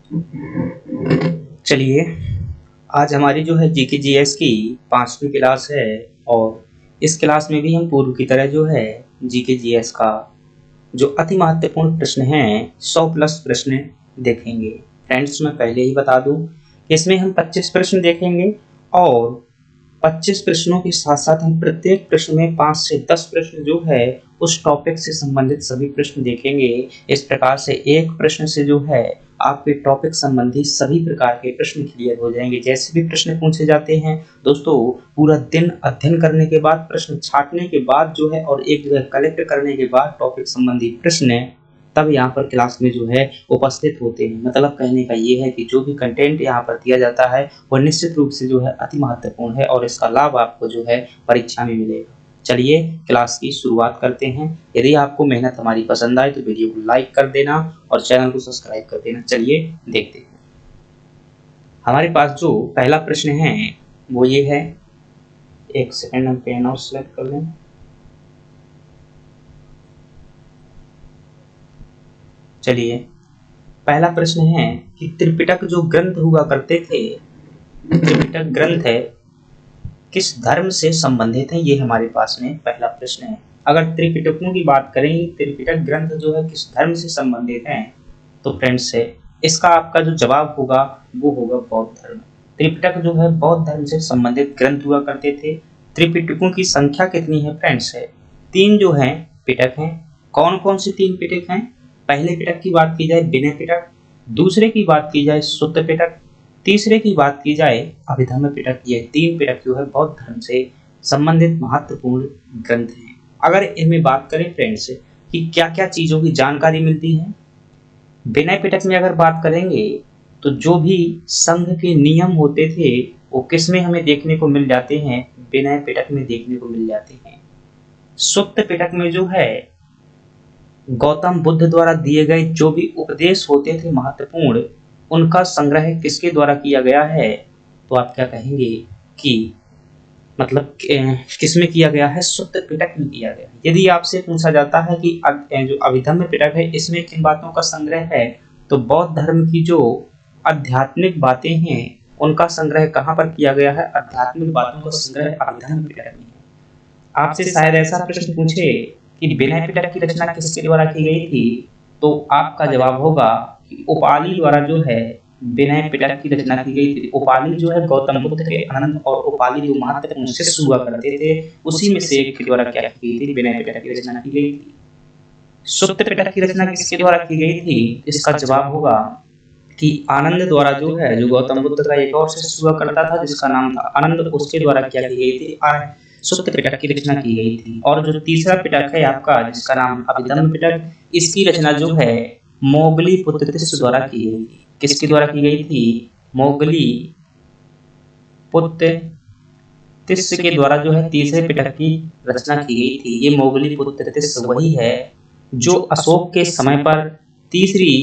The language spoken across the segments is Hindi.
चलिए, आज हमारी जो है जीके जीएस की 5वीं क्लास है और इस क्लास में भी हम पूर्व की तरह जो है जीके जीएस का जो अति महत्वपूर्ण प्रश्न हैं 100 प्लस प्रश्न देखेंगे। फ्रेंड्स, मैं पहले ही बता दूं कि इसमें हम 25 प्रश्न देखेंगे और 25 प्रश्नों के साथ साथ हम प्रत्येक प्रश्न में 5 से 10 प्रश्न जो है उस टॉपिक से संबंधित सभी प्रश्न देखेंगे। इस प्रकार से एक प्रश्न से जो है आपके टॉपिक संबंधी सभी प्रकार के प्रश्न क्लियर हो जाएंगे। जैसे भी प्रश्न पूछे जाते हैं दोस्तों, पूरा दिन अध्ययन करने के बाद, प्रश्न छांटने के बाद जो है और एक जगह कलेक्ट करने के बाद टॉपिक संबंधी प्रश्न तब यहाँ पर क्लास में जो है उपस्थित होते हैं। मतलब कहने का ये है कि जो भी कंटेंट यहाँ पर दिया जाता है वह निश्चित रूप से जो है अति महत्वपूर्ण है और इसका लाभ आपको जो है परीक्षा में मिलेगा। चलिए क्लास की शुरुआत करते हैं। यदि आपको मेहनत हमारी पसंद आए तो वीडियो को लाइक कर देना और चैनल को सब्सक्राइब कर देना। चलिए देखते हैं। हमारे पास जो पहला प्रश्न है वो ये है, एक सेकंड हम पेन और सिलेक्ट कर लें। चलिए, पहला प्रश्न है कि त्रिपिटक जो ग्रंथ हुआ करते थे, त्रिपिटक ग्रंथ है किस धर्म से संबंधित है, ये हमारे पास में पहला प्रश्न है। अगर त्रिपिटकों की बात करें, त्रिपिटक ग्रंथ जो है किस धर्म से संबंधित है, तो फ्रेंड्स है इसका आपका जो जवाब होगा वो होगा बौद्ध धर्म। त्रिपिटक जो है बौद्ध धर्म से संबंधित ग्रंथ हुआ करते थे। त्रिपिटकों की संख्या कितनी है फ्रेंड्स है 3 जो है पिटक हैं। कौन कौन से 3 पिटक हैं? पहले पिटक की बात की जाए विनय पिटक, दूसरे की बात की जाए सुत्त पिटक, तीसरे की बात की जाए अभिधम्म पिटक। ये 3 पिटक जो है बौद्ध धर्म से संबंधित महत्वपूर्ण ग्रंथ हैं। अगर इनमें बात करें फ्रेंड्स कि क्या क्या चीजों की जानकारी मिलती है, विनय पिटक में अगर बात करेंगे तो जो भी संघ के नियम होते थे वो किसमें हमें देखने को मिल जाते हैं? विनय पिटक में देखने को मिल जाते हैं। सुत्त पिटक में जो है गौतम बुद्ध द्वारा दिए गए जो भी उपदेश होते थे महत्वपूर्ण, उनका संग्रह किसके द्वारा किया गया है? तो आप क्या कहेंगे कि मतलब किसमें किया गया है? सुत्त पिटक में किया गया। यदि आपसे पूछा जाता है कि जो अभिधम्म पिटक है इसमें किन बातों का संग्रह है, तो बौद्ध धर्म की जो आध्यात्मिक बातें हैं उनका संग्रह कहाँ पर किया गया है? आध्यात्मिक बातों का संग्रह अभिधम्म पिटक में है। आपसे शायद ऐसा प्रश्न पूछे कि विनय पिटक की रचना किसके द्वारा की गई थी, तो आपका जवाब होगा कि उपाली द्वारा जो है विनय पिटक की रचना की गई थी। उपाली जो है गौतम बुद्ध के अनंत और उपाली जो महत्वपूर्ण शिष्य हुआ करते थे उसी में से एक के द्वारा क्या की गई थी? विनय पिटक की रचना की गई थी। सुत्त पिटक की रचना किसके द्वारा की गई थी? इसका जवाब होगा कि आनंद द्वारा जो है, जो गौतम बुद्ध का एक और शिष्य हुआ करता था जिसका नाम था आनंद, उसके द्वारा क्या की गई थी? सुत्त पिटक की रचना की गई थी। और जो तीसरा पिटक है आपका जिसका नाम अभिधम्म पिटक, इसकी रचना जो है मोगली पुत्र तिस्स द्वारा की गई थी। किसके द्वारा की गई थी? मोगली पुत्र तिस्स के द्वारा जो है तीसरे पिटक की रचना की गई थी। ये मोगली पुत्र तिस्स वही है जो अशोक के समय पर तीसरी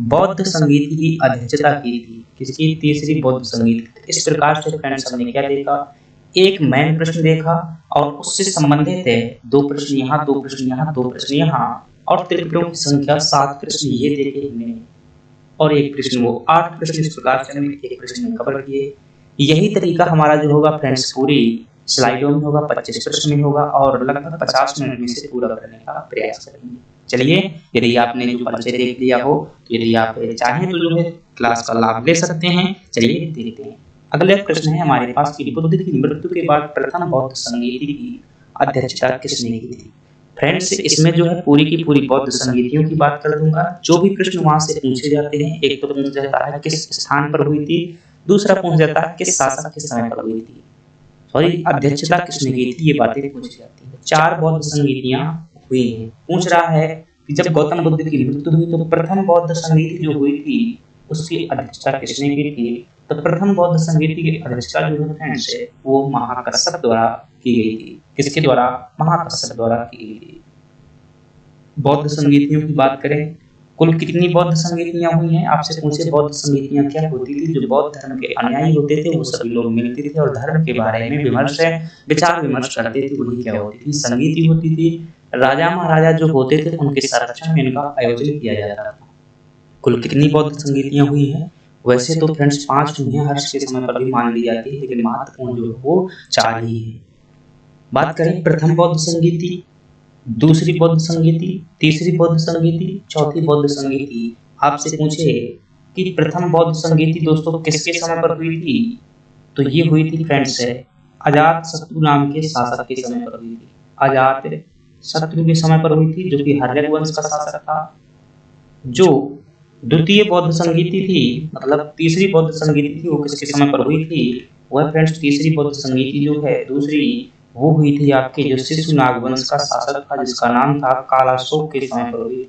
बौद्ध संगीति की अध्यक्षता की थी। किसकी? तीसरी बौद्ध संगीति। इस प्रकार से फ्रेंड्स हमने क्या देखा? एक मैन प्रश्न देखा और उससे संबंधित है 2 प्रश्न यहाँ, 2 प्रश्न यहाँ, 2 प्रश्न यहाँ, और त्रिपिटकों की संख्या 7 प्रश्न ये देखे हमने और एक प्रश्न वो 8 प्रश्न। इस प्रकार से हमने एक प्रश्न कवर किए। यही तरीका हमारा जो होगा फ्रेंड्स पूरी स्लाइडों में होगा, 25 प्रश्न में होगा और लगभग 50 मिनट में से पूरा करने का प्रयास करेंगे। चलिए, यदि आपने जो परिचय देख लिया हो, यदि आप चाहें तो जो है क्लास का लाभ ले सकते हैं। चलिए देखते हैं। अगला प्रश्न है हमारे पास कि बुद्ध की मृत्यु के बाद प्रथम बौद्ध संगीति की अध्यक्षता किसने की थी? फ्रेंड्स, इसमें जो है पूरी की पूरी बौद्ध संगीतियों की बात कर दूंगा। जो भी प्रश्न वहां से पूछे जाते हैं, एक तो पूछा जाता है किस स्थान पर हुई थी, दूसरा पूछा जाता है किस शासक के समय पर हुई थी, सॉरी अध्यक्षता किसने की थी, ये बातें पूछी जाती हैं। 4 बौद्ध संगीतियां हुई हैं। पूछ रहा है कि जब गौतम बुद्ध की मृत्यु हुई तो प्रथम बौद्ध संगीति जो हुई थी उसकी अध्यक्षता किसने की थी? तो प्रथम बौद्ध संगीति की अध्यक्षता जो है फ्रेंड्स वो महाकश्यप द्वारा की गई थी। किसके द्वारा? महाकश्यप द्वारा की गई थी। बौद्ध संगीतियों की बात करें, कुल कितनी बौद्ध संगीतियां हुई हैं? आपसे पूछे बौद्ध संगीतियां क्या होती थी? जो बौद्ध धर्म के अनुयायी होते थे वो सभी लोग मिलते थे और धर्म के बारे में विचार विमर्श करते थे। वही क्या होती थी? संगीति होती थी। राजा महाराजा जो होते थे उनके संरक्षण में इनका आयोजन किया जाता था। कुल कितनी बौद्ध संगीतियां हुई हैं? वैसे तो फ्रेंड्स 5 हुई हैं, हर्ष के समय पर भी मान ली जाती है, लेकिन महत्वपूर्ण जो है वो 4 ही है। बात करें प्रथम बौद्ध संगीति, दूसरी बौद्ध संगीति, तीसरी बौद्ध संगीति, चौथी बौद्ध संगीति। आपसे पूछे कि प्रथम बौद्ध संगीति दोस्तों किसके समय पर हुई थी? तो ये हुई थी फ्रेंड्स अजात शत्रु नाम के शासक के समय पर हुई थी। अजात शत्रु के समय पर हुई थी, जो कि हर्यक वंश का शासक था। जो द्वितीय बौद्ध संगीति थी, मतलब तीसरी बौद्ध संगीति थी, वो किसके समय पर हुई थी? वह फ्रेंड्स तीसरी बौद्ध संगीति जो है दूसरी, वो हुई थी आपके जो शिशुनाग वंश का शासक था, जिसका नाम था कालाशोक के समय पर हुई थी।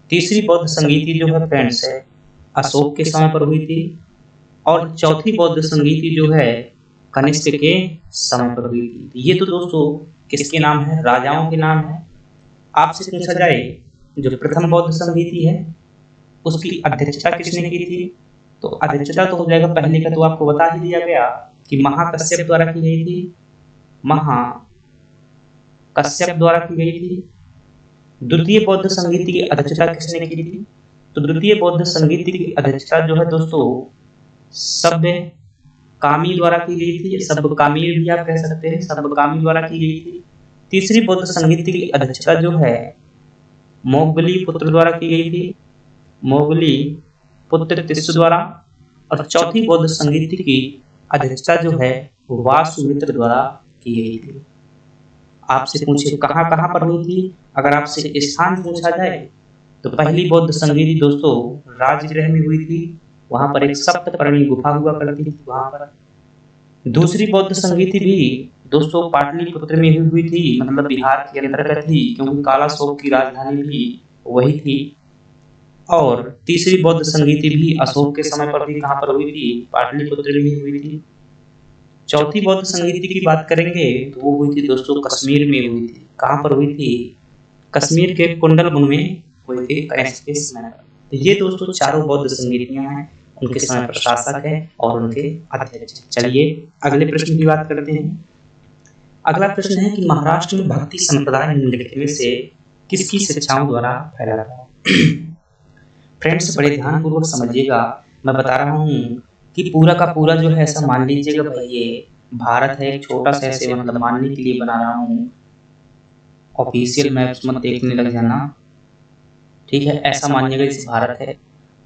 तीसरी बौद्ध संगीति जो है फ्रेंड्स अशोक के समय पर हुई थी, और चौथी बौद्ध संगीति जो है कनिष्क के समय पर हुई थी। ये तो दोस्तों किसके नाम है? राजाओं के नाम है। आपसे पूछा जाए जो प्रथम बौद्ध संगीति है उसकी अध्यक्षता किसने की थी? तो अध्यक्षता तो हो जाएगा पहले का, तो आपको बता ही दिया गया कि महाकश्यप द्वारा की गई थी। महाकश्यप द्वारा की गई थी। द्वितीय बौद्ध संगीति की अध्यक्षता किसने की थी? तो द्वितीय बौद्ध संगीति की अध्यक्षता जो है दोस्तों सभ्य कामी द्वारा की गई थी। सब कामी भी आप कह सकते हैं, सब कामी द्वारा की गई थी। तीसरी बौद्ध संगीति की अध्यक्षता जो है मोगली पुत्र द्वारा की गई थी, मोगली पुत्र तिस्सु द्वारा। और चौथी बौद्ध संगीति की अध्यक्षता जो है वासुमित्र द्वारा की गई थी। आपसे पूछे कहां कहां पर हुई थी? अगर आपसे स्थान पूछा जाए तो पहली बौद्ध संगीति दोस्तों राजगृह में हुई थी, वहां पर एक सप्तपर्णी गुफा हुआ करती थी वहां पर। दूसरी बौद्ध संगीति भी दोस्तों पाटलिपुत्र में हुई थी, मतलब बिहार के अंतर्गत थी, क्योंकि कालाशोक की राजधानी भी वही थी। और तीसरी बौद्ध संगीति भी अशोक के समय पर भी कहां पर हुई थी? पाटलिपुत्र में हुई थी। चौथी बौद्ध संगीति की बात करेंगे तो वो हुई थी दोस्तों कश्मीर में हुई थी। कहां पर हुई थी? कश्मीर के कुंडलवन में हुई थी कनिष्क के समय पर। तो ये दोस्तों चारों बौद्ध संगीतियां हैं, उनके समय पर शासक है और उनके अध्यक्ष। चलिए अगले प्रश्न की बात करते हैं। अगला प्रश्न है कि महाराष्ट्र में भक्ति संप्रदाय निम्नलिखित में से किसकी शिक्षाओं द्वारा फैला था? फ्रेंड्स बड़े ध्यानपूर्वक समझिएगा, मैं बता रहा हूँ कि पूरा का पूरा जो है ऐसा मान लीजिएगा भाई ये भारत है, एक छोटा सा ऐसे मतलब मानने के लिए बना रहा हूँ, ऑफिशियल मैप्स मत देखने लग जाना, ठीक है? ऐसा मानिएगा इस भारत है।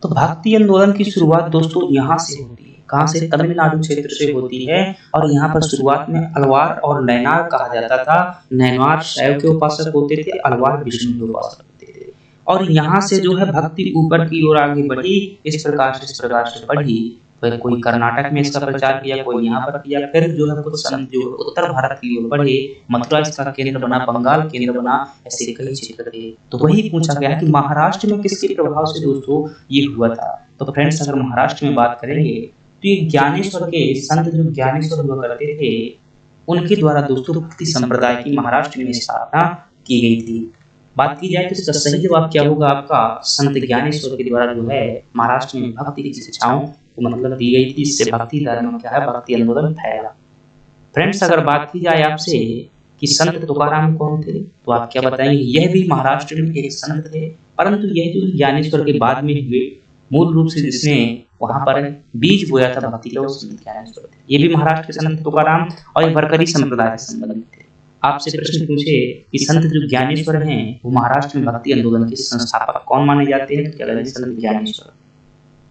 तो भक्ति आंदोलन की शुरुआत दोस्तों यहाँ से होती है। कहाँ से? तमिलनाडु क्षेत्र से होती है। और यहाँ पर शुरुआत में अलवार और नैनार कहा जाता था। नैनार शैव के उपासक होते थे, अलवार विष्णु के उपासक होते थे। और यहाँ से जो है भक्ति ऊपर की ओर आगे बढ़ी, इस प्रकार से बढ़ी। फिर कोई कर्नाटक में इसका प्रचार किया, कोई यहाँ पर किया, फिर जो है कुछ संत जो उत्तर भारत की ओर बढ़े, मथुरा इसका केंद्र बना, बंगाल केंद्र बना, ऐसे कई क्षेत्र थे। तो वही पूछा गया कि महाराष्ट्र में किसके प्रभाव से दोस्तों ये हुआ था? तो फ्रेंड्स अगर महाराष्ट्र में बात करेंगे तो ये ज्ञानेश्वर के संत जो ज्ञानेश्वर हुआ करते थे, उनके द्वारा दोस्तों भक्ति संप्रदाय की महाराष्ट्र में स्थापना की गई थी। बात की जाए तो इसका सही जवाब क्या होगा आपका? संत ज्ञानेश्वर के द्वारा जो है महाराष्ट्र में भक्ति की शिक्षाओं को मतलब दी गई थी, इससे भक्ति धर्म क्या है, भक्ति आंदोलन फैला। फ्रेंड्स अगर बात की जाए आपसे कि संत तुकाराम कौन थे, तो आप क्या बताएंगे? यह भी महाराष्ट्र में एक संत थे, परंतु यह जो ज्ञानेश्वर के बाद में हुए, मूल रूप से जिसने वहां पर बीज बोया था भक्ति का, वो संत ज्ञानेश्वर थे। ये भी महाराष्ट्र के संत तुकाराम और वरकरी संप्रदाय से संबंधित थे। आपसे प्रश्न पूछे कि संत जो ज्ञानेश्वर हैं वो महाराष्ट्र में भक्ति आंदोलन के संस्थापक कौन माने जाते हैं? तो क्या कहते हैं? संत ज्ञानेश्वर।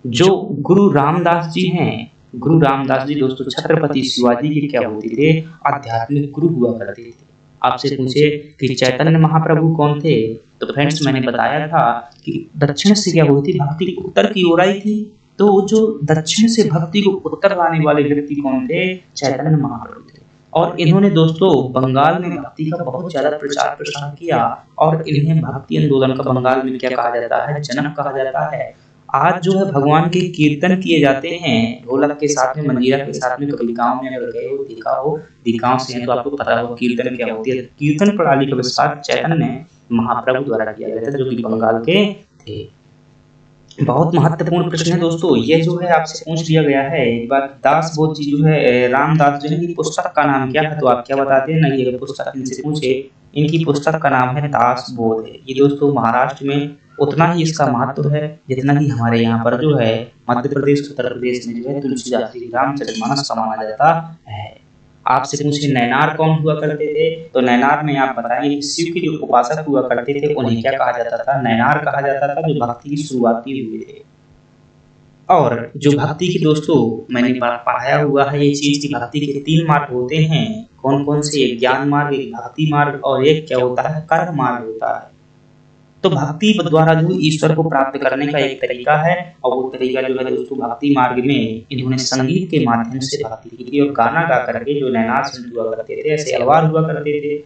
जो गुरु रामदास जी हैं, गुरु रामदास जी दोस्तों छत्रपति शिवाजी के क्या होते थे? आध्यात्मिक गुरु हुआ करते थे। आपसे पूछे कि चैतन्य महाप्रभु कौन थे? तो फ्रेंड्स मैंने बताया था कि दक्षिण से क्या हुई थी? भक्ति उत्तर की ओर आई थी। तो जो दक्षिण से भक्ति को उत्तर लाने वाले व्यक्ति कौन थे? चैतन्य महाप्रभु थे। और इन्होंने दोस्तों बंगाल में भक्ति का बहुत ज्यादा प्रचार प्रसार किया, और इन्हें भक्ति आंदोलन का बंगाल में क्या कहा जाता है? जनक कहा जाता है। आज जो है भगवान के कीर्तन किए जाते हैं ढोलक के साथ में, मंजीरा के साथ में। कभी गांव में अगर गए हो, देखा हो, गांव से हैं तो आपको पता हो कीर्तन क्या होती है। कीर्तन प्रणाली का विस्तार चैतन्य महाप्रभु द्वारा किया गया था, जो कि बंगाल के थे। बहुत महत्वपूर्ण प्रश्न है दोस्तों, ये जो है आपसे पूछ लिया गया है। एक बार दास बोध जी जो है, रामदास जो है, पुस्तक का नाम क्या है? तो आप क्या बताते हैं? नहीं, अगर पुस्तक इनसे पूछे, इनकी पुस्तक का नाम है दास बोध है। ये दोस्तों महाराष्ट्र में उतना ही इसका महत्व है जितना कि हमारे यहाँ पर जो है मध्य प्रदेश उत्तर प्रदेश में जो है तुलसीदास श्री रामचरितमानस का माना जाता है। आपसे पूछे नैनार कौन हुआ करते थे, तो नैनार में आप बताएंगे कि शिव के जो उपासक हुआ करते थे उन्हें क्या कहा जाता था, नैनार कहा जाता था, जो भक्ति की शुरुआती हुए थे। और जो भक्ति की दोस्तों मैंने पढ़ाया हुआ है ये चीज की भक्ति के 3 मार्ग होते हैं। कौन कौन से? एक ज्ञान मार्ग, एक भक्ति मार्ग और एक क्या होता है, कर्म मार्ग होता है। तो भक्ति द्वारा जो ईश्वर को प्राप्त करने का एक तरीका है, और वो तरीका जो है दोस्तों भक्ति मार्ग में इन्होंने संगीत के माध्यम से भक्ति की थी और गाना गा करके जो नैनार संत हुआ करते थे, ऐसे अलवार हुआ करते थे।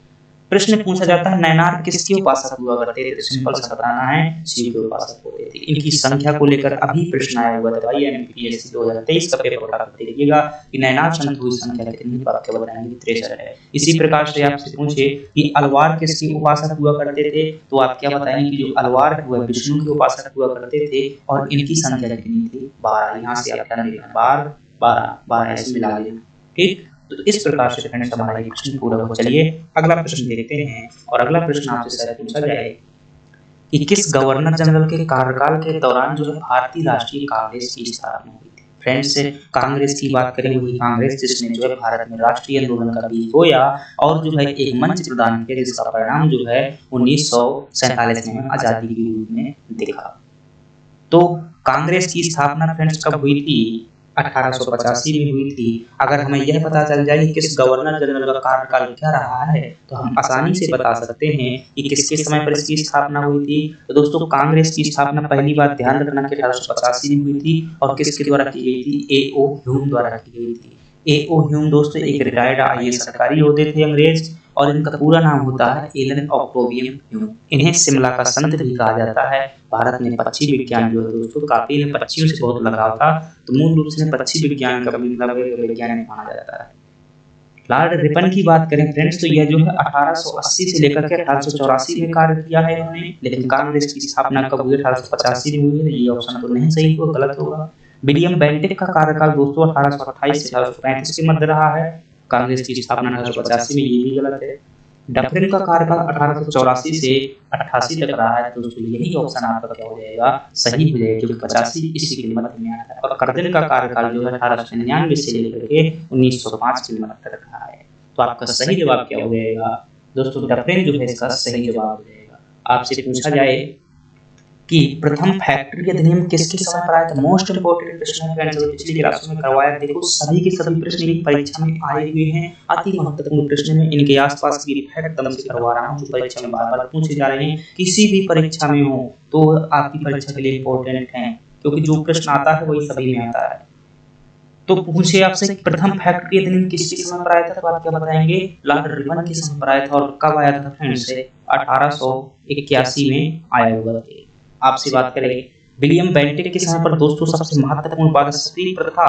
प्रश्न पूछा जाता है नैनार किसके उपासक हुआ करते थे, तो सिंपल सा बताना है, शिव के उपासक होते थे। इनकी संख्या को लेकर अभी प्रश्न आया हुआ था भाई एमपीएससी 2023 का पेपर उठा कर देखिएगा कि नैनार संत की संख्या कितनी, तो आपके बताएंगे 63 है। इसी प्रकार से आपसे पूछे कि अलवार किसके उपासक हुआ करते थे, तो आप क्या बताएंगे कि जो अलवार हुआ विष्णु के उपासक हुआ करते थे और इनकी संख्या कितनी थी, 12। यहाँ से आप क्या लिखना, 12 ऐसे मिला लेना, ठीक। तो इस प्रकार से फ्रेंड्स हमारा ये प्रश्न पूरा हो। चलिए अगला प्रश्न देखते हैं, और अगला प्रश्न आपसे शायद पूछा जाए कि किस गवर्नर जनरल के कार्यकाल के दौरान जो है भारतीय राष्ट्रीय कांग्रेस की स्थापना हुई थी। फ्रेंड्स कांग्रेस की बात करें, वही कांग्रेस जिसने जो है भारत में राष्ट्रीय आंदोलन का बीज बोया और जो है एक मंच प्रदान किया जिसका परिणाम जो है 1947 में आजादी के रूप में दिखा। तो कांग्रेस की स्थापना फ्रेंड्स कब हुई थी, 1885 में हुई थी। अगर हमें यह पता चल जाए कि किस गवर्नर जनरल का कार्यकाल क्या रहा है, तो हम आसानी से बता सकते हैं कि किसके समय पर इसकी स्थापना हुई थी। तो दोस्तों कांग्रेस की स्थापना पहली बार ध्यान रखना कि 1885 में हुई थी, और किसके द्वारा की गई थी, ए.ओ. ह्यूम द्वारा की गई थी। ए.ओ. ह्यूम दोस्तों एक रिटायर्ड आईएएस अधिकारी होते थे अंग्रेज, और इनका पूरा नाम होता है एलन ऑक्टेवियन ह्यूम। इन्हें शिमला का संत भी कहा जाता है। भारत में पक्षी विज्ञान जो है दोस्तों काफी इन्हें पक्षियों से बहुत लगाव था, तो मूल रूप से पक्षी विज्ञान का मतलब वैज्ञानिक माना जाता है। लॉर्ड रिपन की बात करें फ्रेंड्स, तो यह जो है 1880 से लेकर के 1884 में कार्य किया है इन्होंने। लेकिन कांग्रेस की स्थापना कब हुई, 1885 में हुई है। ये ऑप्शन तो नहीं सही हो, गलत होगा। विलियम बेंटिक का कार्यकाल दोस्तों 1828 से 1835 के मध्य रहा है। कांग्रेस की स्थापना 1885 में, ये भी गलत है। डफरिन का कार्यकाल 1884 से 88 तक रहा है, दोस्तों यही ऑप्शन आपका क्या हो जाएगा, सही हो जाएगा, क्योंकि 85 इसी के मध्य में आता है। और कर्जन का कार्यकाल जो है 1899 से लेकर के 1905 के मध्य तक रहा है। तो आपका सही जवाब क्या हो जाएगा दोस्तों, डफरिन जो है इसका सही जवाब हो जाएगा। आपसे पूछा जाए कि प्रथम फैक्ट्री अधिनियम किसके समय पर आया था, मोस्ट इंपोर्टेंट प्रश्न है फ्रेंड्स, पिछली क्लासों में करवाया। देखो सभी के सभी प्रश्न एक परीक्षा में आए हुए हैं, अति महत्वपूर्ण प्रश्न में इनके आसपास की फैक्ट तम से करवा रहा हूं जो परीक्षा में बार-बार पूछे जा रहे हैं। किसी भी परीक्षा में हो तो आपकी परीक्षा के लिए इंपॉर्टेंट है, क्योंकि जो प्रश्न आता है वही सभी में आता है। तो पूछे आपसे प्रथम फैक्ट्री अधिनियम किसके समय पर आया था, तो आप क्या बताएंगे, लॉर्ड रिपन के समय पर आया था। और कब आया था फ्रेंड्स, 1881 में आया हुआ था। आपसे बात करें विलियम बेंटिक के समय पर दोस्तों सबसे महत्वपूर्ण बात सती प्रथा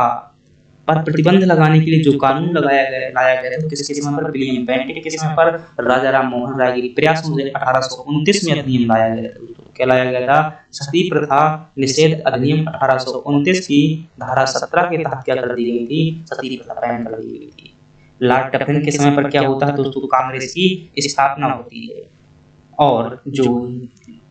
पर प्रतिबंध लगाने के लिए जो कानून लाया गया तो किसके समय पर, विलियम बेंटिक के समय पर राजा राम मोहन राय के प्रयासों से 1829 में अधिनियम लाया गया था। तो क्या लाया गया था, सती प्रथा निषेध अधिनियम 1829 की धारा 17 के तहत क्या कर दी गई थी, सती प्रथा बैन कर दी गई थी। लॉर्ड डफरिन के समय पर क्या होता है दोस्तों, कांग्रेस की स्थापना होती है। और जो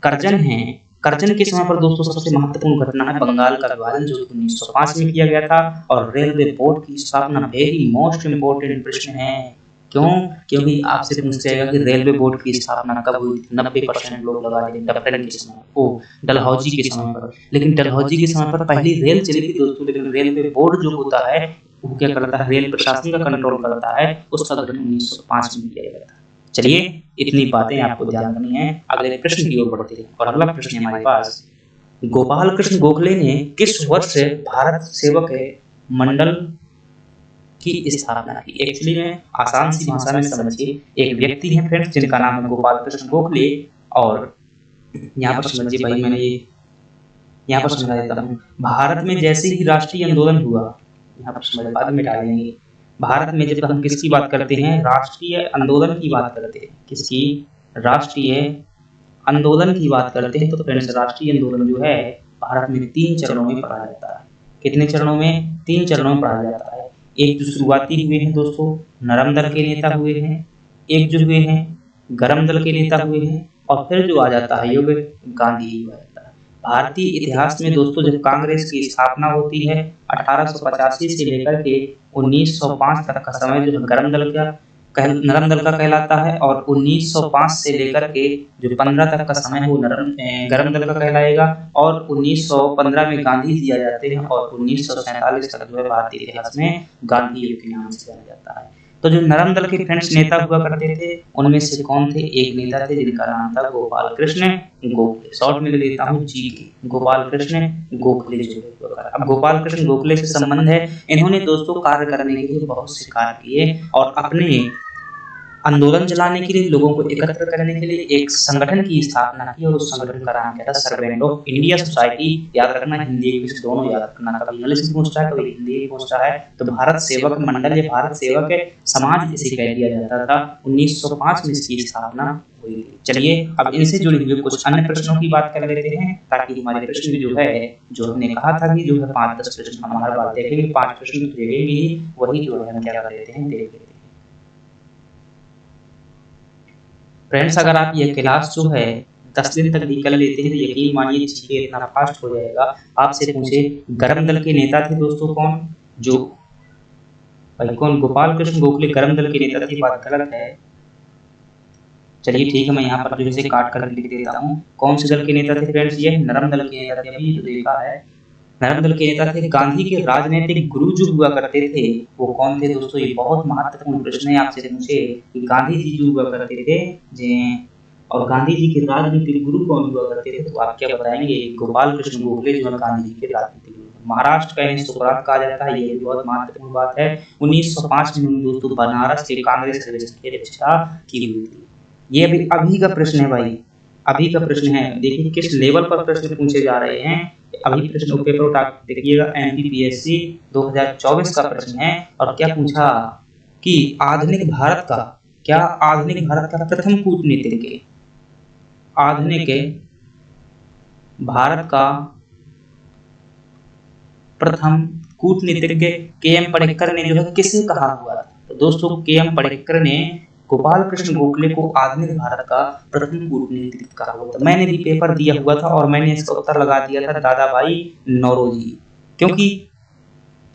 कर्जन है, कर्जन के समय पर दोस्तों सबसे महत्वपूर्ण घटना है बंगाल का विभाजन जो 1905 में किया गया था। और रेलवे बोर्ड की स्थापना वेरी मोस्ट इंपोर्टेंट प्रश्न है। क्यों, क्योंकि आपसे पूछा जाएगा कि रेलवे बोर्ड की स्थापना कब हुई थी। 90% लोग लगा देंगे डफरिन के समय, ओ डलहौजी के समय पर। लेकिन डलहौजी के समय पर पहली रेल चली थी दोस्तों, लेकिन रेलवे बोर्ड जो होता है वो क्या करता है, रेल प्रशासन का कंट्रोल करता है, उसका गठन 1905 में किया गया था। चलिए इतनी बातें आपको ध्यान रखनी है। अगले प्रश्न की ओर बढ़ते हैं, और अगला प्रश्न हमारे पास, गोपाल कृष्ण गोखले ने किस वर्ष भारत सेवक मंडल की स्थापना की। एक्चुअली में आसान सी भाषा में समझिए, एक व्यक्ति है फ्रेंड्स जिनका नाम है गोपाल कृष्ण गोखले, और यहाँ पर समझिए भाई, मैंने यहाँ पर समझा देता हूँ। भारत में जैसे ही राष्ट्रीय आंदोलन हुआ, यहाँ पर समझ बाद में डालेंगे, भारत में जब हम किसकी बात करते हैं, राष्ट्रीय आंदोलन की बात करते हैं, किसकी, राष्ट्रीय आंदोलन की बात करते हैं, तो फ्रेंड्स राष्ट्रीय आंदोलन जो है भारत में 3 चरणों में पढ़ा जाता है। कितने चरणों में, 3 चरणों में पढ़ा जाता है। एक जो शुरुआती हुए हैं दोस्तों, नरम दल के नेता हुए हैं, एक जो हुए हैं गरम दल के नेता हुए हैं, और फिर जो आ जाता है युग गांधी युग आ जाता है। भारतीय इतिहास में दोस्तों जब कांग्रेस की स्थापना होती है 1885 से लेकर के 1905 तक का समय जो है नरम दल का कहलाता है, और 1905 से लेकर के जो 15 तक का समय है वो गरम दल का कहलाएगा। और 1915 में गांधी जी आ जाते हैं और 1947 तक जो है भारतीय इतिहास में गांधी युग के नाम से जाना जाता है। तो जो नरम दल के फ्रेंड्स नेता हुआ करते थे उनमें से कौन थे? एक नेता थे जिनका नाम था गोपाल कृष्ण गोखले, शॉर्ट में ले लेता हूँ जी के, गोपाल कृष्ण गोखले जो है। अब गोपाल कृष्ण गोखले से संबंध है, इन्होंने दोस्तों कार्य करने के लिए बहुत से कार्य किए और अपने आंदोलन चलाने के लिए, लोगों को एकत्र करने के लिए एक संगठन की स्थापना की और उस संगठन का नाम क्या था? Servant of India society. याद रखना, हिंदी इंग्लिश दोनों याद रखना, कभी इंग्लिश में पूछता है कभी हिंदी में पूछता है। तो भारत सेवक मंडल या भारत सेवक समाज इसे कह दिया जाता था। 1905 में इसकी स्थापना हुई थी। चलिए अब इनसे जुड़े हुए कुछ अन्य प्रश्नों की बात कर लेते हैं, ताकि हमारे प्रश्न जो है, जो हमने कहा था कि जो है 5-10 प्रश्न हम हर बार देखेंगे, 5 प्रश्न तो देखेंगे ही, वही जो है हम क्या कर लेते हैं, देख लेते हैं। फ्रेंड्स अगर आप ये क्लास जो है 10 दिन तक निकल लेते हैं तो यकीन मानिए जीके इतना फास्ट हो जाएगा। आपसे पूछे गरम दल के नेता थे दोस्तों कौन? जो भाई कौन? गोपाल कृष्ण गोखले गरम दल के नेता थे, बात गलत है। चलिए ठीक है, मैं यहाँ पर जो है काट कर लिख देता हूँ। कौन से दल के नेता थे फ्रेंड्स? ये नरम दल के नेता थे, अभी तो देखा है। नरम दल के नेता थे। गांधी के राजनीतिक गुरु जो हुआ करते थे वो कौन थे दोस्तों? ये बहुत महत्वपूर्ण प्रश्न है, आपसे पूछे कि गांधी जी जो हुआ करते थे और गांधी जी के राजनीतिक गुरु कौन हुआ करते थे, तो आप क्या बताएंगे? गोपाल कृष्ण गोखले जो है गांधी जी के राजनीतिक गुरु। महाराष्ट्र का इन्हें सुकरात कहा जाता है, ये भी बहुत महत्वपूर्ण बात है। 1905 में दोस्तों बनारस के कांग्रेस अधिवेशन की अध्यक्षता की हुई थी। ये अभी का प्रश्न है भाई, अभी का प्रश्न है। देखिए किस लेवल पर प्रश्न पूछे जा रहे हैं। अभी प्रश्न पेपर उठा देखिएगा, एमपीपीएससी 2024 का प्रश्न है। और क्या पूछा कि आधुनिक भारत का प्रथम कूटनीतिज्ञ, आधुनिक भारत का प्रथम कूटनीतिज्ञ के.एम. पटेक्कर ने जो है किसे कहा हुआ था? तो दोस्तों के.एम. पटेक्कर ने गोपाल कृष्ण गोखले को आधुनिक भारत का प्रथम कूटनीतिज्ञ कहा हुआ था। मैंने भी पेपर दिया हुआ था और मैंने इसका उत्तर लगा दिया था दादा भाई नौरोजी, क्योंकि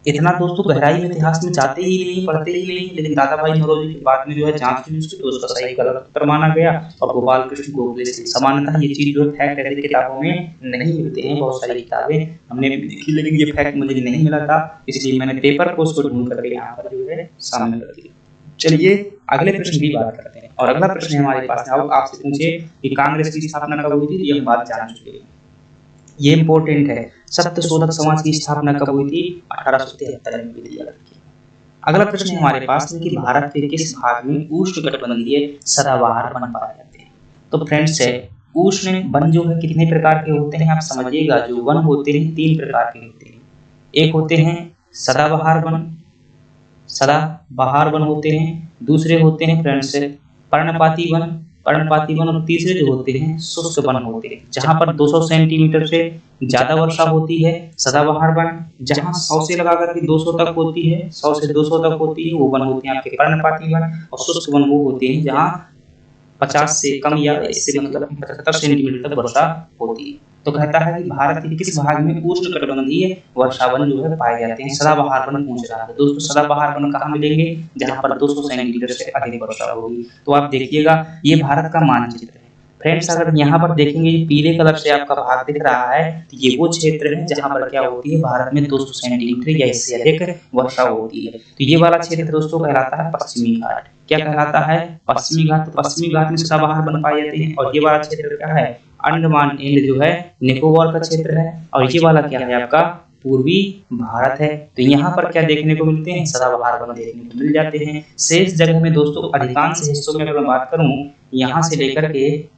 इतना दोस्तों गहराई में इतिहास में जाते ही नहीं, पढ़ते ही नहीं, लेकिन दादा भाई नौरोजी के बाद में जो है जांच हुई उसकी, तो उसका सही गलत उत्तर माना गया। और गोपाल कृष्ण गोखले से सामान्यतः ये चीज जो फैक्ट ऐसी किताबों में नहीं मिलते हैं, बहुत सारी किताबें हमने भी देखी लेकिन ये फैक्ट मुझे नहीं मिला था, इसलिए मैंने पेपर को उसको ढूंढ करके यहाँ पर जो है सामने रख दिया। चलिए अगले प्रश्न की बात करते हैं। और अगला प्रश्न हमारे पास है, आपसे पूछे कि कांग्रेस की स्थापना कब हुई थी, ये हम बात जान चुके हैं, ये इंपॉर्टेंट है। सत्यशोधक समाज की स्थापना कब हुई थी? 1873 में हुई थी। अगला प्रश्न हमारे पास है कि भारत के किस भाग में उष्णकटिबंधीय सदाबहार वन पाए जाते हैं? तो फ्रेंड्स है, उष्ण वन जो है कितने प्रकार के होते हैं आप समझिएगा। जो वन होते हैं 3 प्रकार के होते हैं। एक होते हैं सदाबहार वन होते हैं, दूसरे होते हैं फ्रेंड्स पर्णपाती वन, और तीसरे जो होते हैं शुष्क वन होते हैं, जहां पर 200 सेंटीमीटर से ज्यादा वर्षा होती है। सदाबहार वन जहां 100 से लगाकर के 200 तक होती है, 100 से 200 तक होती है, वो वन होते हैं आपके पर्णपाती वन। और शुष्क वन वो होते हैं जहां 50 से कम या इससे मतलब 75 सेंटीमीटर तक वर्षा होती है। तो कहता है कि भारत के किस भाग में उष्णकटिबंधीय वर्षावन जो है पाए जाते हैं? सदाबहार वन पूछ रहा है दोस्तों। सदाबहार वन कहाँ मिलेंगे? जहां पर 200 सेंटीमीटर से अधिक वर्षा होगी। तो आप देखिएगा ये भारत का मानचित्र है फ्रेंड्स। अगर यहाँ पर देखेंगे पीले कलर से आपका भाग दिख रहा है, तो ये वो क्षेत्र है जहां पर क्या होती है, भारत में 200 सेंटीमीटर या इससे अधिक वर्षा होती है। तो ये वाला क्षेत्र दोस्तों कहलाता है पश्चिमी घाट। क्या कहलाता है? पश्चिमी घाट। तो पश्चिमी घाट में सदाबहार वन पाए जाते हैं। और ये वाला क्षेत्र क्या है? अंडमान एंड जो है निकोबार का क्षेत्र है। और ये वाला क्या है आपका? पूर्वी भारत है। तो यहाँ पर क्या देखने को मिलते हैं? सदाबहार वन देखने को मिल जाते हैं। शेष जगह में दोस्तों अधिकांश हिस्सों में अगर बात करूं, यहाँ से लेकर के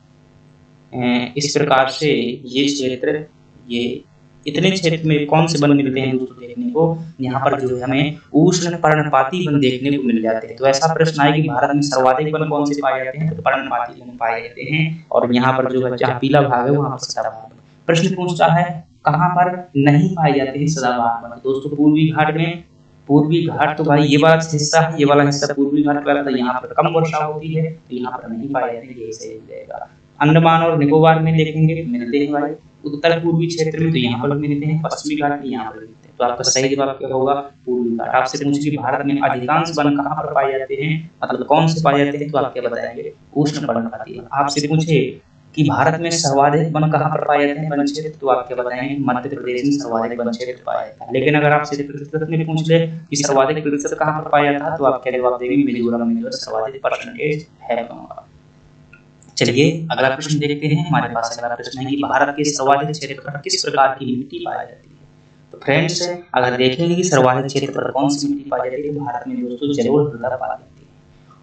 इस प्रकार से ये क्षेत्र, ये इतने क्षेत्र में कौन से वन मिलते हैं दोस्तों देखने को? यहाँ पर जो है हमें उष्ण पर्णपाती वन देखने को मिल जाते हैं। तो ऐसा प्रश्न आए कि भारत में सर्वाधिक वन कौन से पाए जाते हैं? तो पर्णपाती वन पाए जाते हैं। और यहाँ पर जो है जहाँ पीला भाग है वहाँ पर सदाबहार। प्रश्न पूछता है कहाँ पर नहीं पाए जाते हैं सदाबहार वन? दोस्तों पूर्वी घाट में। पूर्वी घाट तो भाई ये वाला हिस्सा है, ये वाला हिस्सा पूर्वी घाट वाला, यहाँ पर कम वर्षा होती है, तो यहाँ पर नहीं पाए जाते, ये सही हो जाएगा। अंडमान और निकोबार में देखेंगे मिलते हैं भाई, उत्तर पूर्वी क्षेत्र में तो यहाँ पर मिलते हैं, पश्चिमी घाट यहाँ पर मिलते हैं। तो आपका सही जवाब क्या होगा? पूर्वी घाट। आपसे पूछे कि भारत में अधिकांश वन कहाँ पर पाए जाते हैं, मतलब कौन से पाए जाते हैं, तो आप क्या बताएंगे? उष्णकटिबंधीय। आपसे पूछे कि भारत में सर्वाधिक वन कहाँ पर पाए जाते हैं, वन क्षेत्र, तो आप क्या बताएंगे? मध्य प्रदेश में सर्वाधिक वन क्षेत्र पाया जाता है। लेकिन अगर आपसे प्रतिशत में पूछ ले कि सर्वाधिक प्रतिशत कहाँ पर पाया जाता है, तो आप क्या जवाब देंगे? मिजोरम में जो सर्वाधिक परसेंटेज है। चलिए अगला प्रश्न देखते हैं। हमारे पास अगला प्रश्न है कि भारत के सर्वाधिक क्षेत्र पर किस प्रकार की मिट्टी पाई जाती है? तो फ्रेंड्स, अगर देखेंगे कि सर्वाधिक क्षेत्र पर कौन सी मिट्टी पाई जाती है, तो भारत में दोस्तों जलोढ़ मृदा पाई जाती है।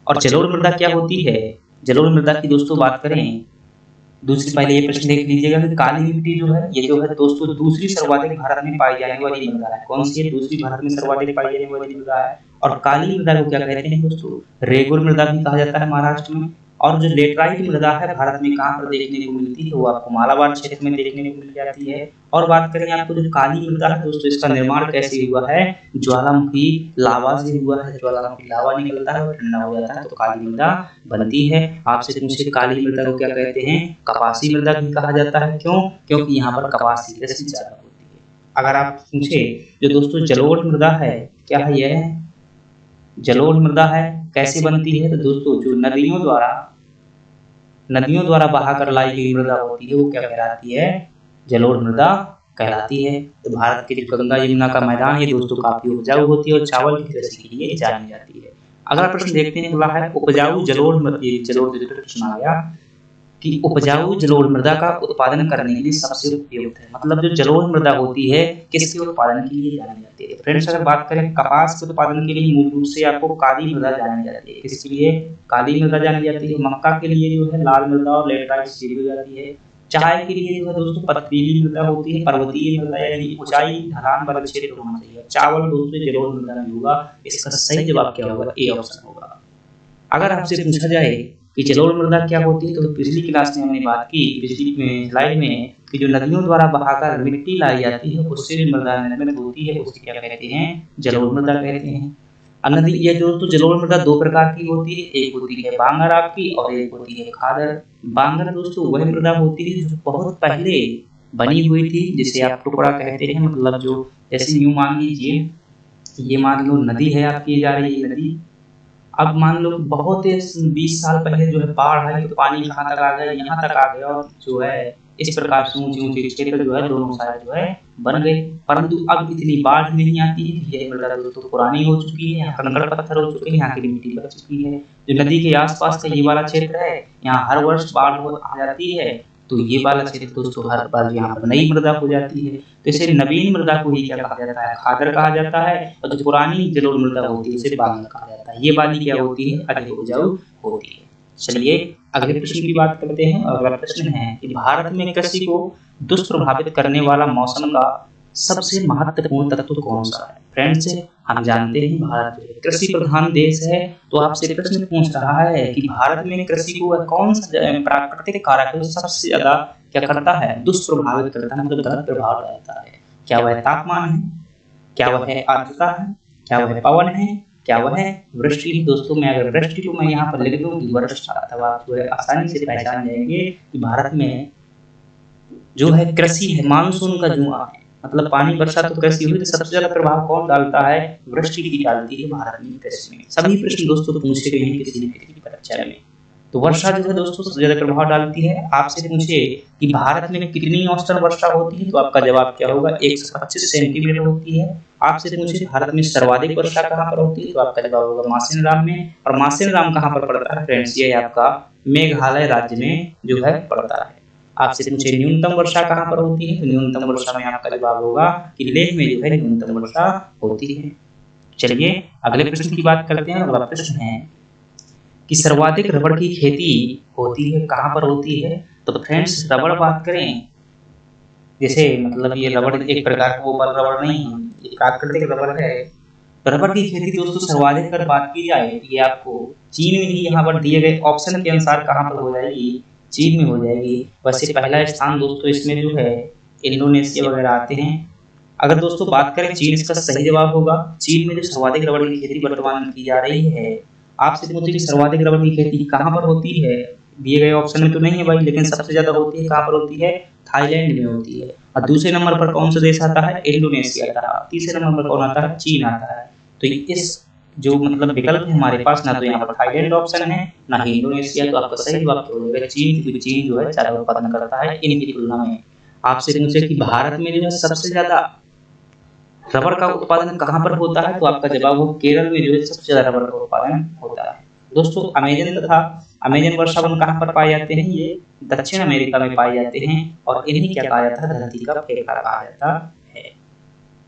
और जलोढ़ मृदा क्या होती है? जलोढ़ मृदा की दोस्तों बात करें, दूसरी पहले ये प्रश्न देख लीजिएगा कि काली मिट्टी जो है, ये जो है दोस्तों दूसरी सर्वाधिक भारत में पाई जाने वाली मृदा है। कौन सी है? दूसरी भारत में सर्वाधिक पाई जाने वाली मृदा है। और काली मृदा को क्या कहते हैं दोस्तों? रेगुर मृदा भी कहा जाता है महाराष्ट्र में। और जो लेटराइट मृदा है भारत में कहाँ पर देखने को मिलती है, वो आपको मालाबार क्षेत्र में देखने को मिल जाती है। और बात करें आपको जो काली मृदा है दोस्तों, इसका निर्माण कैसे हुआ है? ज्वालामुखी लावा से हुआ है। ज्वालामुखी लावा निकलता है और ठंडा हो जाता है तो काली मृदा बनती है। आपसे पूछे काली मृदा को क्या कहते हैं? कपासी मृदा भी कहा जाता है। क्यों? क्योंकि यहाँ पर कपास की कृषि ज्यादा होती है। अगर आप पूछे जो दोस्तों जलोढ़ मृदा है, क्या है यह? जलोढ़ मृदा है, कैसे बनती है? तो दोस्तों जो नदियों द्वारा बहाकर लाई गई मृदा होती है, वो क्या कहलाती है? जलोढ़ मृदा कहलाती है। तो भारत के जो गंगा यमुना का मैदान है दोस्तों काफी उपजाऊ होती है और चावल की कृषि के लिए जानी जाती है। अगला प्रश्न देखते हैं, बोला है उपजाऊ जलोढ़ प्रश्न आ गया कि उपजाऊ जलोढ़ मृदा का उत्पादन करने के लिए सबसे उपयुक्त है, मतलब जो जलोढ़ मृदा होती है किसके उत्पादन के लिए जानी जाती है? फ्रेंड्स, अगर बात करें कपास के उत्पादन के लिए मूल रूप से आपको काली मृदा जानी जाती है। किसके लिए काली मृदा जानी जाती है? मक्का के लिए जो है लाल मृदा और लेटराइट सी हो जाती है। चाय के लिए जो है दोस्तों पथरीली मृदा होती है, पर्वतीय मृदा यानी ऊंचाई ढलान वाला क्षेत्र होना चाहिए। चावल दोस्तों जलोढ़ मृदा में होगा। इसका सही जवाब क्या होगा? ए ऑप्शन होगा। अगर आपसे पूछा जाए कि जलोढ़ मृदा क्या होती है, तो पिछली क्लास में हमने बात की, पिछली स्लाइड में, कि जो नदियों द्वारा बहाकर मिट्टी लाई जाती है उससे जो मृदा निर्मित होती है उसको क्या कहते हैं? जलोढ़ मृदा कहते हैं। नदी ये जो तो जलोढ़ मृदा दो प्रकार की होती है, एक होती है बांगर आपकी और एक होती है खादर। बांगर दोस्तों वह मृदा होती है जो बहुत पहले बनी हुई थी, जिसे आप टुकड़ा कहते हैं, मतलब जो जैसे यूं मान लीजिए, ये मान लो नदी है आपकी जा रही है नदी, अब मान लो बहुत 20 साल पहले जो है बाढ़ आई तो पानी कहाँ तक आ गया? यहाँ तक आ गया, और जो है इस प्रकार से ऊंचे ऊंचे क्षेत्र जो है दोनों साइड जो है बन गए। परंतु अब इतनी बाढ़ नहीं आती है। यह मृदा दोस्तों पुरानी हो चुकी है, यहाँ कंकड़ पत्थर हो चुके हैं, यहाँ की मिट्टी बच चुकी है। जो नदी के आसपास का ये वाला क्षेत्र है, यहाँ हर वर्ष बाढ़ आ जाती है, तो ये वाला क्षेत्र दोस्तों हर बार यहाँ पर नई मृदा हो जाती है। तो इसे नवीन मृदा को ही क्या कहा जाता है? खादर कहा जाता है। और जो पुरानी जलोढ़ मृदा होती है उसे बांगर कहा जाता है। ये वाली क्या होती है? अधिक उपजाऊ होती है। चलिए अगले प्रश्न की बात करते हैं। अगला प्रश्न है कि भारत में कृषि को दुष्प्रभावित करने वाला मौसम का सबसे महत्वपूर्ण तत्व कौन सा है? फ्रेंड्स, हम जानते हैं भारत कृषि प्रधान देश है, तो आपसे प्रश्न पूछ रहा है कि भारत में कृषि को कौन सा प्राकृतिक कारक सबसे ज्यादा क्या करता है? दुष्प्रभावित करता है, मतलब गलत प्रभाव डालता है। क्या वह तापमान है? क्या वह आर्द्रता है? क्या वह पवन है? क्या वह वृष्टि? दोस्तों मैं अगर वृष्टि को मैं यहाँ पर लिख दूं कि वर्षा, अथवा जो है आसानी से पहचान जाएंगे कि भारत में जो है कृषि है, मानसून का जुआ है, मतलब पानी वर्षा तो कृषि हुई, तो सबसे ज्यादा प्रभाव कौन डालता है? वृष्टि की डालती है भारत में कृषि में। सभी प्रश्न दोस्तों पूछे गए हैं किसी न किसी परीक्षा में। तो वर्षा जो है दोस्तों सबसे ज्यादा प्रभाव डालती है। आपसे पूछे कि भारत में कितनी औसतन वर्षा होती है, तो आपका जवाब क्या होगा? 125 सेंटीमीटर होती है। आपसे पूछे भारत में सर्वाधिक वर्षा कहाँ पर होती है, तो आपका जवाब होगा मासिनराम में। और मासिनराम कहाँ पर पड़ता है फ्रेंड्स? ये आपका मेघालय राज्य में जो है पड़ता है। आपसे पूछे न्यूनतम वर्षा कहाँ पर होती है, तो न्यूनतम वर्षा में आपका जवाब होगा कि लेह में जो है न्यूनतम वर्षा होती है। चलिए अगले प्रश्न की बात करते हैं। अगला प्रश्न है कि सर्वाधिक रबड़ की खेती होती है कहाँ पर होती है? तो फ्रेंड्स रबड़ बात करें, जैसे मतलब ये रबड़ एक प्रकार का वो रबड़ नहीं है, ये प्राकृतिक रबड़ है। रबड़ की खेती दोस्तों सर्वाधिक अगर बात की जाए, ये आपको चीन में ही यहाँ पर दिए गए ऑप्शन के अनुसार कहाँ पर हो जाएगी? चीन में हो जाएगी। वैसे पहला स्थान दोस्तों इसमें जो है इंडोनेशिया वगैरह आते हैं। अगर दोस्तों बात करें चीन, इसका सही जवाब होगा। चीन में जो सर्वाधिक रबड़ की खेती वर्तमान में की जा रही है, आपसे पूछे कि सर्वाधिक रबड़ की खेती कहाँ पर होती है? दिए गए ऑप्शन में तो नहीं है भाई, लेकिन सबसे ज्यादा होती है कहाँ पर होती है, थाईलैंड में होती है। और दूसरे नंबर पर कौन सा देश आता है, इंडोनेशिया आता है। तीसरे नंबर पर कौन आता है, चीन आता है। तो इस जो मतलब विकल्प है हमारे पास, ना तो यहाँ पर थाईलैंड ऑप्शन है ना ही इंडोनेशिया, तो आपका सही जवाब क्या होगा, चीन, क्योंकि चीन जो है चारा उत्पादन करता है इनकी तुलना में। आपसे पूछे कि भारत में जो है सबसे ज्यादा रबर का उत्पादन कहाँ पर होता है, तो आपका जवाब हो केरल में जो है सबसे ज्यादा रबर का उत्पादन होता है। दोस्तों अमेजन तथा अमेजन वर्षावन कहाँ पर पाए जाते हैं, ये दक्षिण अमेरिका में पाए जाते हैं, और इन्हें क्या कहा जाता है, धरती का फेफड़ा कहा जाता है।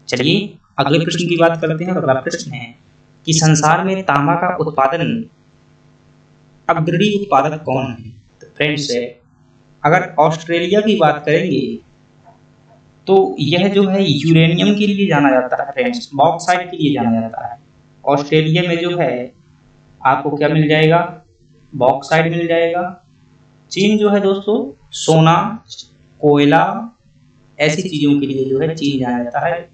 चलिए अगले प्रश्न की बात करते हैं। और अगला प्रश्न है कि संसार में तांबा का उत्पादन अग्रणी उत्पादक कौन है। तो फ्रेंड्स अगर ऑस्ट्रेलिया की बात करेंगे तो यह जो है यूरेनियम के लिए जाना जाता है फ्रेंड्स, बॉक्साइट के लिए जाना जाता है। ऑस्ट्रेलिया में जो है आपको क्या मिल जाएगा, बॉक्साइट मिल जाएगा। चीन जो है दोस्तों सोना, कोयला, ऐसी चीजों के लिए जो है चीन जाना जाता है।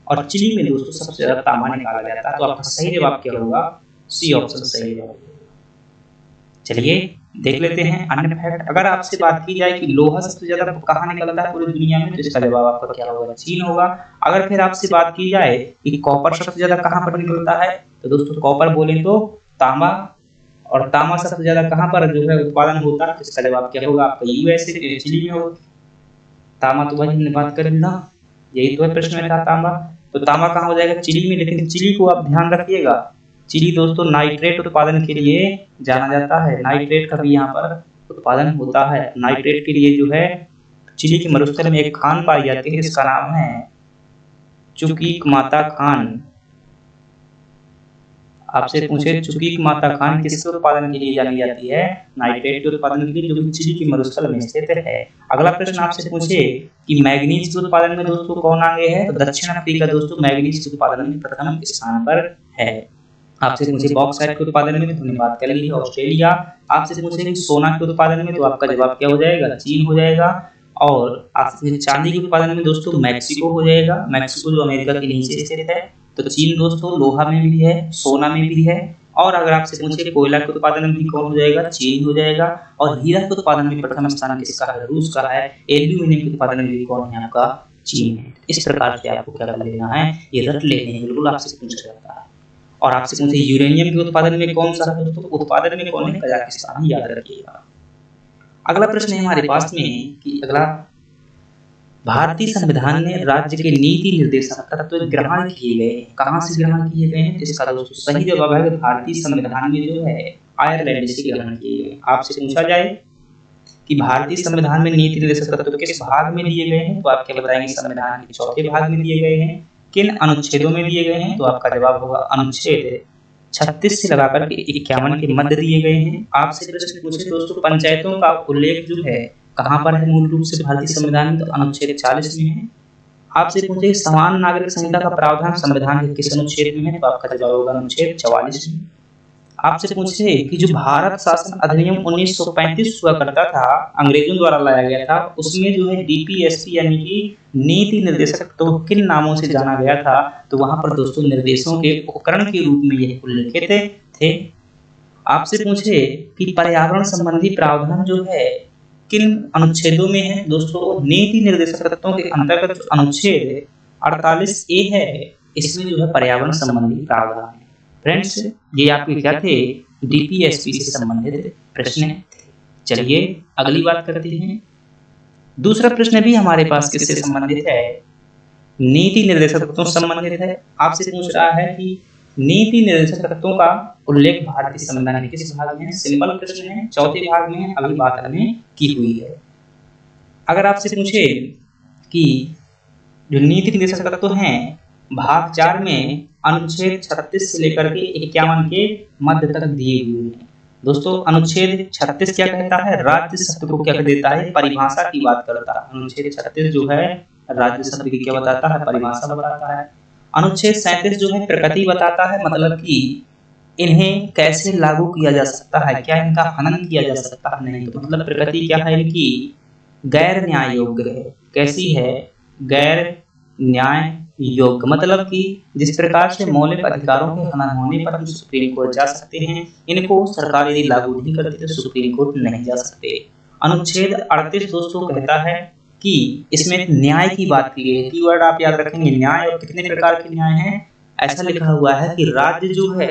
और चिली में दोस्तों सबसे ज्यादा तांबा निकाला जाता है। तो आपका सही जवाब क्या होगा, सी ऑप्शन सही जवाब। चलिए देख लेते हैं अन्य फैक्ट। अगर आपसे बात की जाए कि लोहा सबसे ज्यादा कहाँ निकलता है पूरी दुनिया में, तो इसका जवाब आपका क्या होगा, चीन होगा। अगर फिर आपसे बात की जाए कि कॉपर सबसे ज्यादा कहाँ पर निकलता है, तो दोस्तों कॉपर बोले तो तांबा, और तांबा सबसे ज्यादा कहाँ पर जो है उत्पादन होता है, तो इसका जवाब क्या होगा आपका यूएसए, चिली में होगा। तांबा तो भाई हमने बात कर ना, यही तो है प्रश्न में था तांबा। तो तांबा कहाँ हो जाएगा, चिली में। लेकिन चिली को आप ध्यान रखिएगा, चिली दोस्तों नाइट्रेट उत्पादन के लिए जाना जाता है। नाइट्रेट का भी यहाँ पर उत्पादन होता है। नाइट्रेट के लिए जो है चिली के मरुस्थल में एक खान पाई जाती है, इसका नाम है चुकीक माता खान। आपसे पूछे चुकीक माता खान किसके उत्पादन के लिए जानी जाती है, नाइट्रेट के उत्पादन के लिए, जो कि चिली के मरुस्थल में स्थित है। अगला प्रश्न आपसे पूछे कि मैग्नीज के उत्पादन में दोस्तों कौन आगे है, तो दक्षिण अफ्रीका दोस्तों मैग्नीज के उत्पादन में प्रथम स्थान पर है। आपसे पूछे बॉक्साइट के उत्पादन में, तो हमने बात कर ली है ऑस्ट्रेलिया। आपसे पूछे सोना के उत्पादन में, तो आपका जवाब क्या हो जाएगा, चीन हो जाएगा। और आपसे चांदी के उत्पादन में दोस्तों मैक्सिको हो जाएगा। मैक्सिको जो अमेरिका के नीचे स्थित है। तो चीन दोस्तों लोहा में भी है, सोना में भी है। और अगर आपसे पूछे कोयला के उत्पादन में भी कौन हो जाएगा, चीन हो जाएगा। और हीरा के उत्पादन में प्रथम स्थान किसका है, रूस का है। एल्यूमिनियम के उत्पादन में भी कौन है, आपका चीन है। इस प्रकार से आपको क्या कर लेना है, ये रट लेने हैं, बिल्कुल आपसे पूछा जाता है। और आपसे पूछे यूरेनियम के उत्पादन में कौन सा है, तो उत्पादन में कौन है, कजाकिस्तान, याद रखिएगा। अगला प्रश्न है हमारे पास में कि अगला भारतीय संविधान में राज्य के नीति निर्देशक तत्व ग्रहण किए गए, कहां से ग्रहण किए गए हैं, तो इसका दोस्तों सही जवाब है भारतीय संविधान में जो है आयरलैंड से ग्रहण किए गए। आपसे पूछा जाए कि भारतीय संविधान में नीति निर्देशक तत्व किस भाग में दिए गए हैं, तो आप क्या बताएंगे, संविधान के चौथे भाग में दिए गए हैं। किन अनुच्छेदों में दिए गए हैं, तो आपका जवाब होगा अनुच्छेद 36 से लगाकर के 51 के मध्य दिए गए हैं। आपसे प्रश्न पूछे दोस्तों पंचायतों का उल्लेख जो है कहां पर है मूल रूप से भारतीय संविधान में, तो अनुच्छेद 40 में है। आपसे पूछे समान नागरिक संहिता का प्रावधान संविधान के किस अनुच्छेद में है, तो आपका जवाब होगा अनुच्छेद 44 में। आपसे पूछे कि जो भारत शासन अधिनियम 1935 हुआ करता था, अंग्रेजों द्वारा लाया गया था, उसमें जो है डीपीएसपी यानी कि नीति निर्देशक तो किन नामों से जाना गया था, तो वहां पर दोस्तों निर्देशों के उपकरण के रूप में यह उल्लेखित थे। आपसे पूछे कि पर्यावरण संबंधी प्रावधान जो है किन अनुच्छेदों में है, दोस्तों नीति निर्देशक तत्वों के अंतर्गत अनुच्छेद 48A है, इसमें जो है पर्यावरण संबंधी प्रावधान है। फ्रेंड्स ये आपके क्या थे, डीपीएसपी से संबंधित प्रश्न है। चलिए अगली बात करते हैं। दूसरा प्रश्न भी हमारे पास किससे संबंधित है, नीति निर्देशक तत्वों से संबंधित है। आपसे पूछ रहा है कि नीति निर्देशक तत्वों का उल्लेख भारतीय संविधान के किस भाग में है, सिंपल प्रश्न है, चौथे भाग में है, अभी बात हमने की हुई है। अगर आपसे पूछे कि जो नीति निर्देशक तत्व हैं भाग 4 में अनुच्छेद 36 से लेकर के 51 के मध्य तक दिए हुए हैं। दोस्तों अनुच्छेद 36 क्या कहता है, राज्य शब्द को क्या देता है, परिभाषा की बात करता है। अनुच्छेद 36 जो है राज्य शब्द की क्या बताता है, परिभाषा बताता है। अनुच्छेद 37 जो है प्रकृति बताता है, मतलब कि इन्हें कैसे लागू किया जा सकता है, क्या इनका हनन किया जा सकता है, नहीं। तो मतलब प्रकृति क्या है कि गैर न्याय योग्य है। कैसी है, गैर न्याय योग्य, मतलब कि जिस प्रकार से मौलिक अधिकारों के हनन होने पर हम सुप्रीम कोर्ट जा सकते हैं, इनको सरकार यदि लागू नहीं करती तो सुप्रीम कोर्ट नहीं जा सकते। अनुच्छेद 38 दोस्तों कहता है कि इसमें न्याय की बात की है। कीवर्ड आप याद रखेंगे, न्याय। और कितने प्रकार के न्याय हैं? ऐसा लिखा हुआ है कि राज्य जो है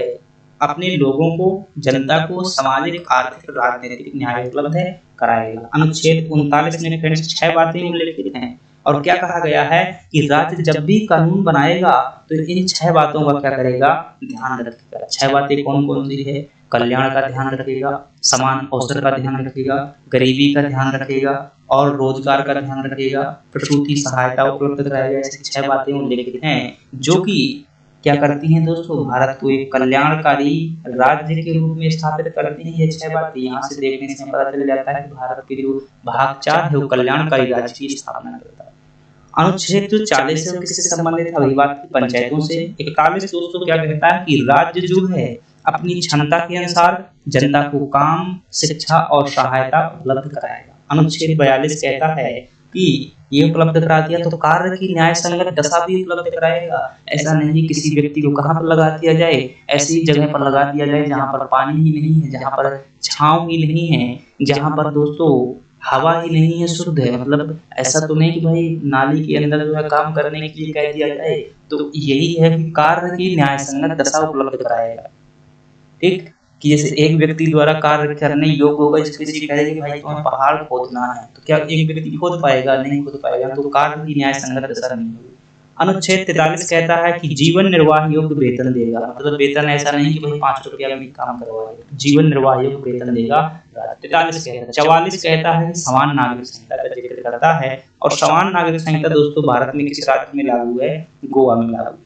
अपने लोगों को, जनता को सामाजिक, आर्थिक, राजनीतिक न्याय उपलब्ध कराएगा। अनुच्छेद 39 में फ्रेंड्स 6 बातें उल्लेखित हैं। और क्या कहा गया है कि राज्य जब भी कानून बनाएगा तो इन 6 बातों का क्या करेगा? ध्यान रखेगा। 6 बातें कौन कौन सी है? कल्याण का ध्यान रखेगा, समान अवसर का ध्यान रखेगा, गरीबी का ध्यान रखेगा और रोजगार का ध्यान रखेगा, प्रसूति सहायता उपलब्ध कराएगा। ऐसी 6 बातें उल्लेखित हैं जो कि क्या करती हैं दोस्तों? भारत को एक कल्याणकारी राज्य के रूप में स्थापित करती हैं। ये 6 बातें यहाँ से देखने से पता चल जाता है कि भारत के जो भाग 4 है वो कल्याणकारी राज्य की स्थापना करता है। अनुच्छेद जो 40 है किससे संबंधित है? वही बात पंचायतों से। 41 दोस्तों क्या कहता है कि राज्य जो है अपनी क्षमता के अनुसार जनता को काम, शिक्षा और सहायता उपलब्ध कराएगा। अनुच्छेद 42 कहता है कि ये उपलब्ध करा दिया तो कार्य की न्याय संगत दशा भी उपलब्ध कराएगा। ऐसा नहीं किसी व्यक्ति को कहाँ पर लगा दिया जाए, ऐसी जगह पर लगा दिया जाए जहाँ पर पानी ही नहीं है, जहाँ पर छांव ही नहीं है, जहाँ पर दोस्तों हवा ही नहीं है, शुद्ध है। मतलब ऐसा तो नहीं कि भाई नाली के अंदर जो है काम करने के लिए कह दिया जाए। तो यही है कि कार्य की न्याय संगत दशा उपलब्ध कराएगा। ठीक, कि जैसे एक व्यक्ति द्वारा कार्य करने योग्य होगा, जैसे किसी कहेगा कि भाई तुम्हें पहाड़ खोदना है, तो क्या एक व्यक्ति खोद पाएगा? नहीं खोद पाएगा, तो कार्य की न्याय संगत दशा नहीं होगी। अनुच्छेद 43 कहता है कि जीवन निर्वाह योग्य वेतन देगा। मतलब वेतन ऐसा नहीं कि भाई 5 रुपया में काम करवाएगा, जीवन निर्वाह योग्य वेतन देगा। 43 कहता है। 44 कहता है समान नागरिक संहिता का जिक्र करता है। और समान नागरिक संहिता दोस्तों भारत में किस राज्य में लागू है? गोवा में लागू।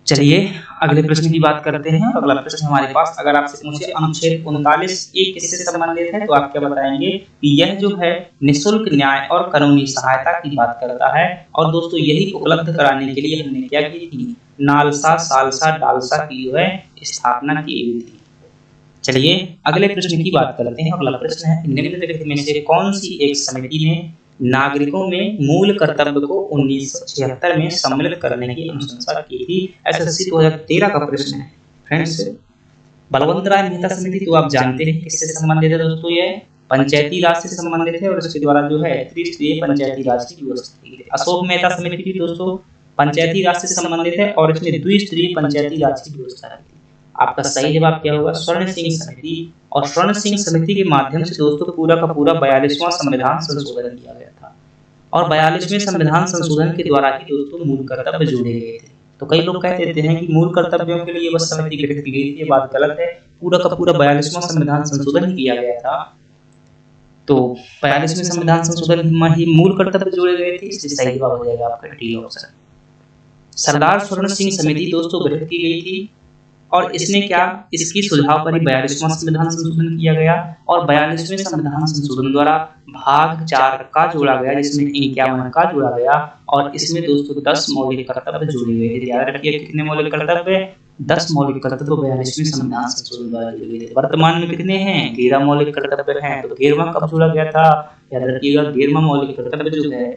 चलिए अगले प्रश्न की बात करते हैं। अगला प्रश्न हमारे पास, अगर आपसे पूछे अनुच्छेद 39 एक किससे संबंधित है, तो आप क्या बताएंगे कि यह जो है निःशुल्क न्याय और कानूनी सहायता की बात करता है। और दोस्तों यही उपलब्ध कराने के लिए हमने क्या की थी? नालसा, सालसा, डालसा की जो है स्थापना की हुई थी। चलिए अगले प्रश्न की बात करते हैं। अगला प्रश्न है निम्नलिखित में से कौन सी एक समिति ने नागरिकों में मूल कर्तव्य को 1976 में सम्मिलित करने की अनुशंसा की थी? एसएससी 2013 का प्रश्न है फ्रेंड्स। बलवंत राय मेहता समिति तो आप जानते हैं किससे संबंधित है दोस्तों? ये पंचायती राज से संबंधित है और इसके द्वारा जो है त्रिस्तरीय पंचायती राज की व्यवस्था की गई। अशोक मेहता समिति भी दोस्तों पंचायती राज से संबंधित है और इसने द्विस्तरीय पंचायती राज की व्यवस्था की। आपका सही जवाब क्या होगा? स्वर्ण सिंह समिति। और स्वर्ण सिंह समिति के माध्यम से दोस्तों पूरा का पूरा 42वां संविधान संशोधन किया गया था। और 42वें संविधान संशोधन के द्वारा ही दोस्तों मूल कर्तव्य जोड़े गए थे। तो कई लोग कह देते हैं कि मूल कर्तव्यों के लिए बस समिति गठित की गई थी, ये बात गलत है। पूरा का पूरा 42वां संविधान संशोधन किया गया था। तो 42वें संविधान संशोधन में ही मूल कर्तव्य जोड़े गए थे, इसलिए सही जवाब हो जाएगा आपका डी ऑप्शन। सरदार स्वर्ण सिंह समिति दोस्तों गठित की गई थी और इसने क्या, इसकी सुझाव पर ही 42वां संविधान संशोधन किया गया। और 42वें संविधान संशोधन द्वारा भाग 4 का जोड़ा गया, जिसमें 51 का जोड़ा गया। और इसमें दोस्तों 10 मौलिक कर्तव्य जोड़े गए थे। याद रखिए कितने मौलिक कर्तव्य? 10 मौलिक कर्तव्य 42वें संविधान संशोधन द्वारा जोड़े गए थे। वर्तमान में कितने हैं? 13 मौलिक कर्तव्य हैं। तो 13वां कब जोड़ा गया था? याद रखिएगा 13वां मौलिक कर्तव्य जो है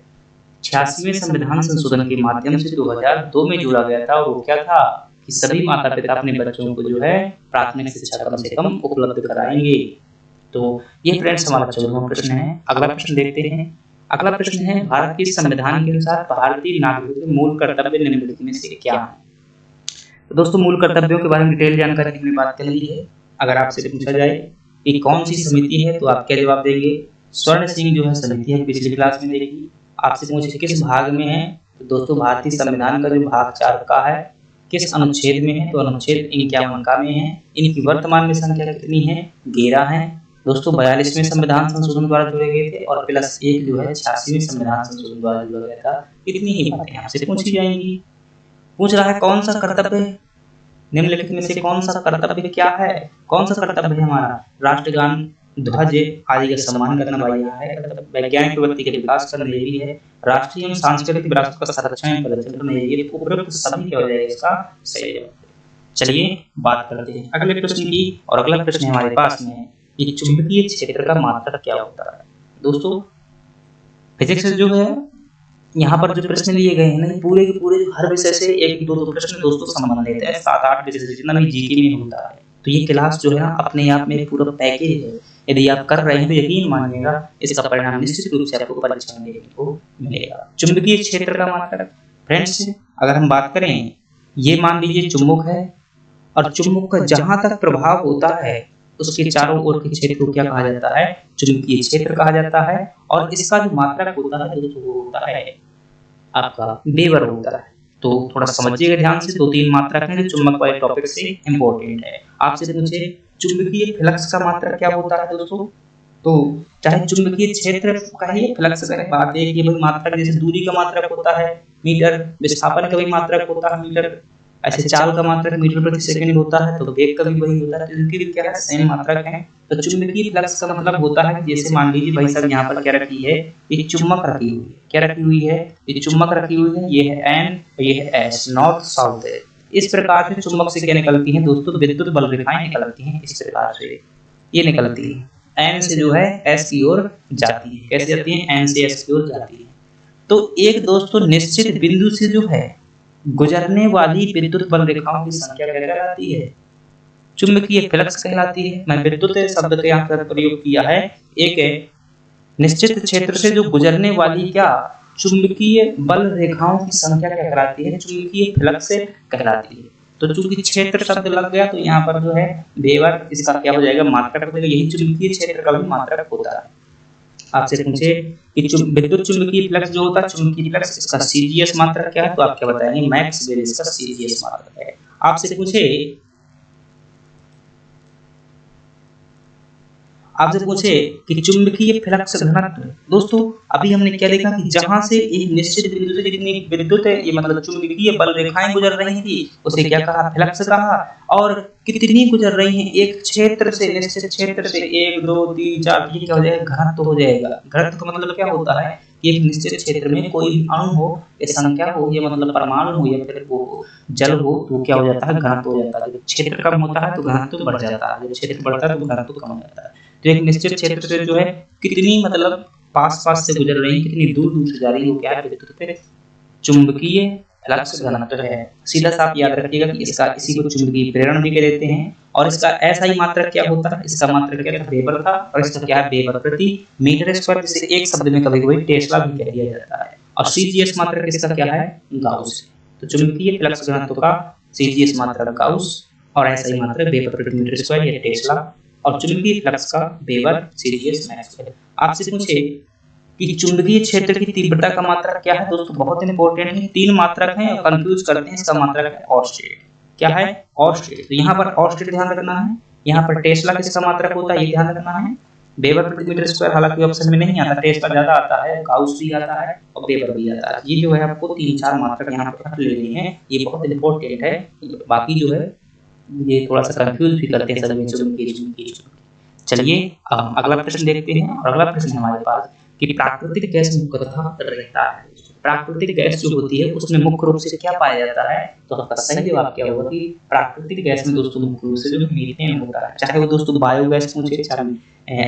86वें संविधान संशोधन के माध्यम से 2002 में जोड़ा गया था। और वो क्या था कि सभी माता पिता अपने बच्चों को जो है प्राथमिक शिक्षा कम से कम उपलब्ध कराएंगे। तो ये फ्रेंड्स हमारा 14वां प्रश्न है। अगला प्रश्न देखते हैं। अगला प्रश्न है भारत के संविधान के अनुसार भारतीय नागरिकों के मूल कर्तव्य निम्नलिखित में से क्या है? तो दोस्तों मूल कर्तव्यों के बारे में डिटेल जानकारी हमने बात कर ली है। अगर आपसे पूछा जाए कि कौन सी समिति है, तो आप क्या जवाब देंगे? स्वर्ण सिंह जो है समिति है, पिछली क्लास में देखी। आपसे पूछे किस भाग में है, तो दोस्तों भारतीय संविधान का जो भाग 4 का है किस अनुच्छेद में है, तो अनुच्छेद 51 का में है। इनकी वर्तमान में संख्या कितनी है? 11 है दोस्तों। 42वें संविधान संशोधन द्वारा जोड़े गए थे और प्लस 1 जो है 86वें संविधान संशोधन द्वारा जोड़ा गया था। इतनी ही बातें आपसे पूछी जाएंगी। पूछ रहा है कौन सा कर्तव्य निम्नलिखित में से कौन सा कर्तव्य क्या है? कौन सा कर्तव्य है हमारा? राष्ट्रगान, ध्वज आदि का सम्मान करना भाई यहाँ है। वैज्ञानिक प्रवृत्ति के विकास करना ये भी है। राष्ट्रीय एवं सांस्कृतिक विरासत का संरक्षण एवं प्रदर्शन करना ये भी है। उपरोक्त सभी क्या हो जाएगा इसका सही जवाब। चलिए बात करते हैं अगले प्रश्न की। और अगला प्रश्न हमारे पास में कि चुंबकीय क्षेत्र का मात्रक क्या होता है? दोस्तों फिजिक्स जो है यहाँ पर जो प्रश्न लिए गए हैं ना, पूरे के पूरे हर विषय से एक दो दो प्रश्न दोस्तों संबंधित है, 7-8 विषय से जितना भी जीके में होता है। तो ये क्लास जो है अपने आप में पूरा पैकेज है। यदि आप कर रहे हैं तो यकीन मानिएगा इसका परिणाम निश्चित रूप से आपको परीक्षा में देखने को मिलेगा। चुंबकीय क्षेत्र का मात्रक फ्रेंड्स, अगर हम बात करें, ये मान लीजिए चुंबक है, और चुंबक का जहां तक प्रभाव होता है उसके चारों ओर के क्षेत्र को क्या कहा जाता है? चुंबकीय क्षेत्र कहा जाता है। और इसका जो मात्रक होता है दोस्तों वो होता है आपका वेबर होता है। तो थोड़ा समझिएगा ध्यान से, 2-3 मात्रक हैं जो चुंबक वाले टॉपिक से इंपॉर्टेंट है। आपसे पूछे चुंबकीय फ्लक्स का मात्रक क्या होता है दोस्तों, तो चाहे चुंबकीय क्षेत्र कहिए फ्लक्स करें, बात है कि भाई मात्रक जैसे दूरी का मात्रक होता है मीटर, विस्थापन का भी मात्रक होता है मीटर, ऐसे चाल का मात्रक मीटर प्रति सेकंड होता है, तो वेग का भी वही होता है, तो इनकी क्या है सेम मात्रक है। तो चुंबकीय फ्लक्स का मतलब होता है, जैसे मान लीजिए भाई साहब यहाँ पर क्या रखी है, ये चुम्बक रखी हुई है, क्या रखी हुई है, ये चुम्बक रखी हुई है, ये है एन और ये है एस, नॉर्थ साउथ है। इस प्रकार से चुम्बक से क्या निकलती है दोस्तों, विद्युत बल रेखाएं निकलती हैं, इस प्रकार से ये निकलती है, एन से जो है एस की ओर जाती है। कैसे जाती है? एन से एस की ओर जाती है। तो एक दोस्तों निश्चित बिंदु से जो है गुजरने वाली विद्युत बल रेखाओं की संख्या क्या कहलाती है? चुंबकीय फ्लक्स कहलाती है। मैं विद्युत शब्द का यहाँ पर प्रयोग किया है। एक निश्चित क्षेत्र से जो गुजरने वाली क्या चुंबकीय बल रेखाओं की संख्या क्या कहलाती है? चुंबकीय फ्लक्स कहलाती है। तो चूंकि क्षेत्र शब्द लग गया तो यहाँ पर जो है वेबर इसका क्या हो जाएगा? मात्रक हो जाएगा। यही चुंबकीय क्षेत्र का भी मात्रक होता है। आपसे पूछे कि विद्युत चुंबकीय फ्लक्स जो होता है, चुंबकीय फ्लक्स, इसका सीजीएस मात्रक क्या है, तो आप क्या बताएंगे? मैक्स वेबर इसका सीजीएस मात्रक है। आपसे पूछे कि चुंबकीय फ्लक्स घनत्व, दोस्तों अभी हमने क्या देखा कि जहां से एक निश्चित बिंदु से जितनी विद्युत है, ये मतलब चुंबकीय बल रेखाएं गुजर रही थी, उसे क्या कहा? फ्लक्स कहा। और कितनी गुजर रही हैं? एक क्षेत्र से, निश्चित क्षेत्र से 1 2 3 4, ये क्या हो जाएगा? घनत्व हो जाएगा। घनत्व का मतलब क्या होता है? एक निश्चित क्षेत्र में कोई भी अणु हो या संख्या हो या मतलब परमाणु हो या फिर वो जल हो, तो क्या हो जाता है? घनत्व हो जाता है। जब क्षेत्र कम होता है तो घनत्व बढ़ जाता है, जब क्षेत्र बढ़ता है तो घनत्व कम हो जाता है। तो एक निश्चित क्षेत्र से जो है कितनी मतलब पास पास से गुजर रही है, कितनी दूर दूर से जा रही है, वो क्या है? विद्युत चुंबकीय फ्लक्स घनत्व है। सीधा सा आप याद रखिएगा कि इसका इसी को चुंबकीय प्रेरण भी कह देते हैं। और इसका ऐसा ही मात्रक क्या होता है? इसका मात्रक क्या था? वेबर था। और इसका क्या है? वेबर प्रति मीटर स्क्वायर, जिसे एक शब्द में कभी कभी टेस्ला भी कह दिया जाता है। और सीजीएस मात्रक इसका क्या है? गाउस। तो चुंबकीय फ्लक्स घनत्व का सीजीएस मात्रक गाउस, और ऐसा ही मात्रक वेबर प्रति मीटर स्क्वायर या टेस्ला, और चुंबकीय फ्लक्स का वेबर सीजीएस मैक्सवेल। आपसे पूछे कि चुंबकीय क्षेत्र की तीव्रता का मात्रक क्या है? दोस्तों बहुत इंपॉर्टेंट है, 3 मात्रक हैं और कंफ्यूज करते हैं। इसका मात्रक है ऑर्स्टेड। क्या है? ऑर्स्टेड। तो यहाँ पर ऑर्स्टेड ध्यान रखना है। यहाँ पर टेस्ला किसका मात्रक होता है, ये ध्यान रखना है। वेबर प्रति मीटर स्क्वायर हालांकि ऑप्शन में नहीं आता, टेस्ला ज्यादा आता है, गाउस भी आता है और वेबर भी आता है। ये जो है आपको 3-4 मात्रक यहाँ पर ले लेने हैं, ये बहुत इंपॉर्टेंट है। बाकी जो है ये थोड़ा सा कंफ्यूज भी करते हैं सभी चुंबकीय। चलिए अगला प्रश्न देखते हैं। और अगला प्रश्न हमारे पास कि प्राकृतिक गैस मुख्यतः रहता है। प्राकृतिक गैस जो होती है उसमें मुख्य रूप से क्या पाया जाता है? तो आपका सही जवाब क्या होगा कि प्राकृतिक गैस में दोस्तों मुख्य रूप से जो मीथेन होता है। चाहे वो दोस्तों बायोगैस पूछे, चाहे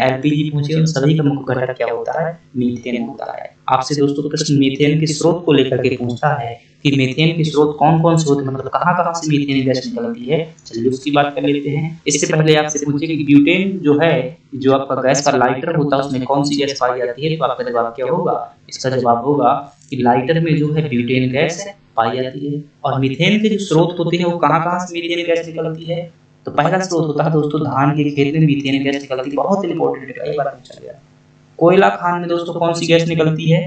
एलपीजी पूछे, उन सभी का मुख्य घटक क्या होता है? मीथेन होता है। आपसे दोस्तों प्रश्न मीथेन के स्रोत को लेकर के पूछता है कि मीथेन के स्रोत कौन कौन से होते हैं, मतलब कहाँ कहाँ से मीथेन गैस निकलती है। चलिए उसकी बात कर लेते हैं। इससे पहले आपसे पूछे कि ब्यूटेन जो है, जो आपका गैस का लाइटर होता है, उसमें कौन सी गैस पाई जाती है, तो आपका जवाब क्या होगा? इसका जवाब होगा कि लाइटर में जो है ब्यूटेन गैस पाई जाती है। और मीथेन के जो स्रोत होते हैं वो कहाँ कहाँ से मीथेन गैस निकलती है, तो पहला स्रोत होता है दोस्तों धान के खेत में मीथेन गैस निकलती है। बहुत इंपॉर्टेंट है, कई बार पूछा गया। कोयला खान में दोस्तों कौन सी गैस निकलती है?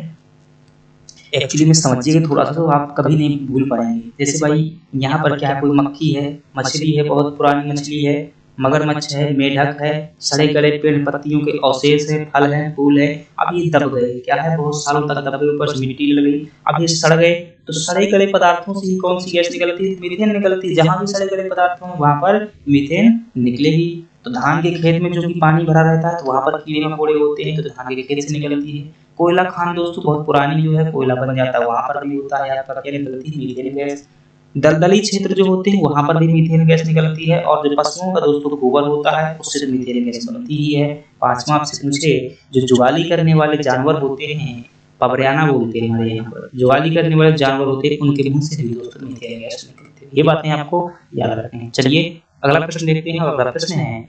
एक्चुअली में समझिएगा थोड़ा सा तो आप कभी नहीं भूल पाएंगे। जैसे भाई यहाँ पर क्या है, कोई मक्खी है, मछली है, बहुत पुरानी मछली है, मगरमच्छ है, मेढक है, सड़े गले पेड़ पत्तियों के अवशेष है, फल है, फूल है। अब ये दब गए, क्या है, बहुत सालों तक दबे, ऊपर से मिट्टी लग गई, अब ये सड़ गए। तो सड़े गले पदार्थों से ही कौन सी गैस निकलती है? मीथेन निकलती है। जहां भी सड़े गले पदार्थ हों वहां पर मीथेन निकलेगी। तो धान के खेत में जो कि पानी भरा रहता है तो वहां पर कीड़े मकोड़े होते हैं, तो धान के खेत से निकलती है। कोयला खान दोस्तों बहुत पुरानी जो है, कोयला बन जाता है, वहां पर भी होता है, यहाँ पर क्या निकलती है? Methane gas. दलदली क्षेत्र जो होते हैं वहां पर भी मीथेन गैस निकलती है। और जो पशुओं का दोस्तों गोबर होता है उससे मीथेन गैस बनती ही है। 5वां आपसे पूछे जो जुगाली करने वाले जानवर होते हैं पबरियाना बोलते हैं हमारे यहाँ पर। जुगाली करने वाले जानवर होते हैं उनके मुंह से भी दोस्तों मीथेन गैस निकलती है। ये बातें आपको याद रखनी है। चलिए अगला प्रश्न देखते हैं। अगला प्रश्न है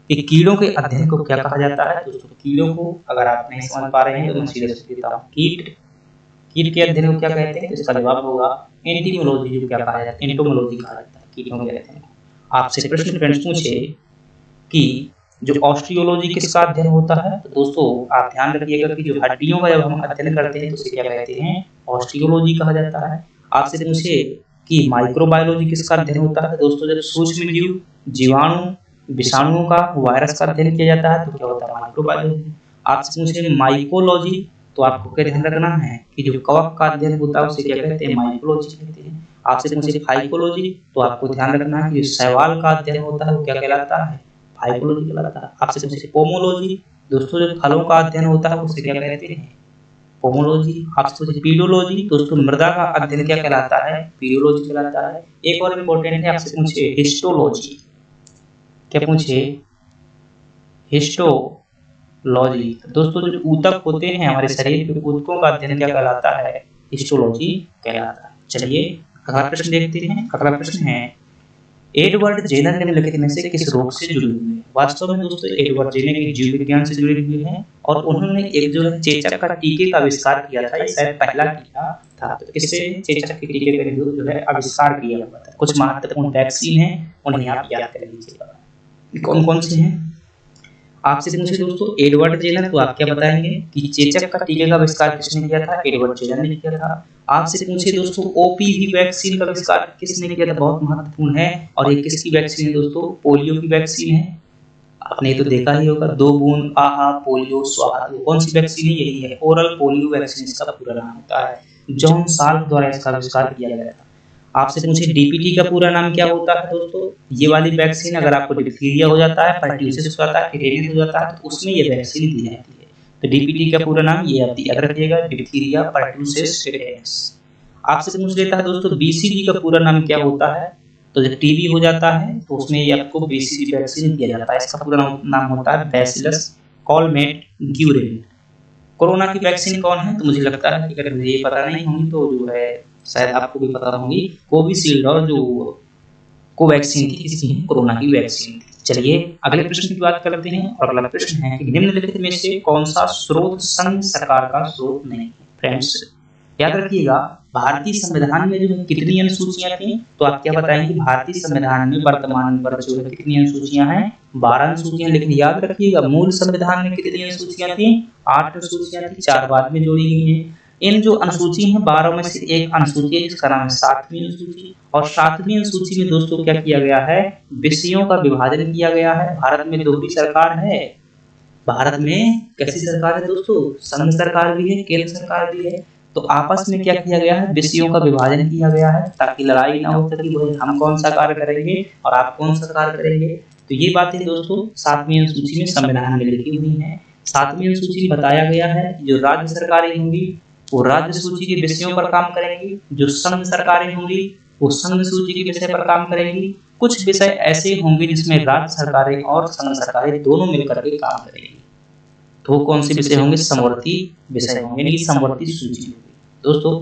कि कीड़ों के अध्ययन को क्या कहा जाता है। दोस्तों कीड़ों को अगर आप नहीं समझ पा रहे हैं तो मैं सीधे से देता हूँ। कीट के अध्ययन को क्या कहते हैं। इसका जवाब होगा एंटीमोलॉजी। जो क्या कहा जाता है, एंटोमोलॉजी कहा जाता है कीटों के अध्ययन को। आपसे प्रश्न फ्रेंड्स पूछे कि जो ऑस्टियोलॉजी किसका अध्ययन होता है। तो दोस्तों आप ध्यान रखिएगा कि जो हड्डियों का जब हम अध्ययन करते हैं तो उसे क्या कहते हैं, ऑस्टियोलॉजी कहा जाता है। आपसे पूछे कि माइक्रोबायोलॉजी किसका अध्ययन होता है। दोस्तों जब सूक्ष्म जीव, जीवाणु, विषाणुओं का, वायरस का अध्ययन किया जाता है तो क्या होता है, माइक्रोबायोलॉजी। आपसे पूछे माइकोलॉजी तो आपको क्या ध्यान रखना है कि जो कवक का अध्ययन होता है उसे क्या कहते हैं, माइकोलॉजी कहते हैं। आपसे पूछे फाइकोलॉजी तो आपको ध्यान रखना है कि शैवाल का अध्ययन होता है वो क्या कहलाता है, फाइकोलॉजी कहलाता है। आपसे पूछे पोमोलॉजी, दोस्तों जो फलों का अध्ययन होता है उसे क्या कहते हैं, पोमोलॉजी। आपसे पूछे पीडोलॉजी, दोस्तों मृदा का अध्ययन क्या कहलाता है, पीडोलॉजी कहलाता है। एक और इम्पोर्टेंट है, आपसे पूछे हिस्टोलॉजी, क्या पूछे, हिस्टोलॉजी। दोस्तों जो ऊतक होते हैं हमारे शरीर के, ऊतकों का अध्ययन क्या कहलाता है, हिस्टोलॉजी कहलाता है। चलिए अगला प्रश्न देखते हैं। अगला प्रश्न है एडवर्ड जेनर निम्नलिखित में से किस रोग से जुड़े हुए हैं। वास्तव में दोस्तों एडवर्ड जेनर एक जीव विज्ञान से जुड़े हुए हैं और उन्होंने एक जो है चेचक का टीके का आविष्कार किया था। ये शायद पहला टीका था। तो इससे चेचक के टीके का जो है आविष्कार किया हुआ था। कुछ महत्वपूर्ण वैक्सीन है उन्हें आप याद कर लीजिएगा। कौन कौन से हैं आपसे पूछे दोस्तों, एडवर्ड जेनर, तो आप क्या बताएंगे कि चेचक का टीके का आविष्कार किसने किया था, एडवर्ड जेनर ने किया था। आपसे पूछे दोस्तों ओपीवी वैक्सीन का आविष्कार किसने किया था, बहुत महत्वपूर्ण है। और ये किसकी वैक्सीन है दोस्तों, पोलियो की वैक्सीन है। आपने तो देखा ही होगा, 2 बूंद आहा पोलियो स्वाहा। कौन सी वैक्सीन है, यही है ओरल पोलियो वैक्सीन, इसका पूरा नाम होता है। जॉन साल्क द्वारा इसका आविष्कार किया गया था। आपसे पूछे डीपीटी का पूरा नाम क्या होता है। दोस्तों ये वाली वैक्सीन अगर आपको डिप्थीरिया हो जाता है, पर्ट्यूसिस हो जाता है, टेटेनस हो जाता है तो उसमें ये वैक्सीन दी जाती है। तो डीपीटी का पूरा नाम ये आप याद रखिएगा, डिप्थीरिया, पर्ट्यूसिस, टेटेनस। आपसे पूछ लेता है दोस्तों बीसीजी का पूरा नाम क्या होता है। तो जब टीबी हो जाता है तो उसमें ये आपको बीसीजी वैक्सीन दिया जाता है। इसका पूरा नाम होता है बैसिलस कॉलमेट ग्यूरेन। कोरोना की वैक्सीन कौन है, तो मुझे लगता है कि अगर मुझे ये पता नहीं होगी तो जो है शायद आपको भी पता होगी, कोविशील्ड और जो कोवैक्सीन थी किसकी, कोरोना की वैक्सीन थी। चलिए अगले प्रश्न की बात करते हैं। और अगला प्रश्न है कि निम्नलिखित में से कौन सा स्रोत संघ सरकार का स्रोत नहीं है। फ्रेंड्स याद रखिएगा, भारतीय संविधान में जो कितनी अनुसूचियां थी, तो आप क्या बताएंगे, भारतीय संविधान में वर्तमान पर जो है कितनी अनुसूचियां हैं, 12 अनुसूचियां। लेकिन याद रखिएगा मूल संविधान में कितनी अनुसूचियां थी, 8 अनुसूचियां थी, 4 बाद में जोड़ी गई हैं। इन जो अनुसूची है 12 में से एक अनुसूची है जिसका नाम है 7वीं अनुसूची। और 7वीं अनुसूची में दोस्तों क्या किया गया है, विषयों का विभाजन किया गया है। भारत में 2 सरकार है, भारत में कैसी सरकार है दोस्तों, संघ सरकार भी है, केंद्र सरकार भी है। तो आपस में क्या किया गया है, विषयों का विभाजन किया गया है ताकि लड़ाई ना हो सके, हम कौन सा कार्य करेंगे और आप कौन सा कार्य करेंगे। तो ये बातें दोस्तों 7वीं अनुसूची में संविधान में लिखी हुई है। 7वीं अनुसूची में बताया गया है जो राज्य सरकारें होंगी वो राज्य सूची के विषयों पर काम करेंगी, जो संघ सरकारें होंगी वो संघ सूची के विषय पर काम करेंगी। कुछ विषय ऐसे होंगे जिसमें राज्य सरकारें और संघ सरकारें दोनों मिलकर के काम करेंगी। तो कौन से विषय होंगे, समवर्ती विषय होंगे, यानी समवर्ती सूची होगी। दोस्तों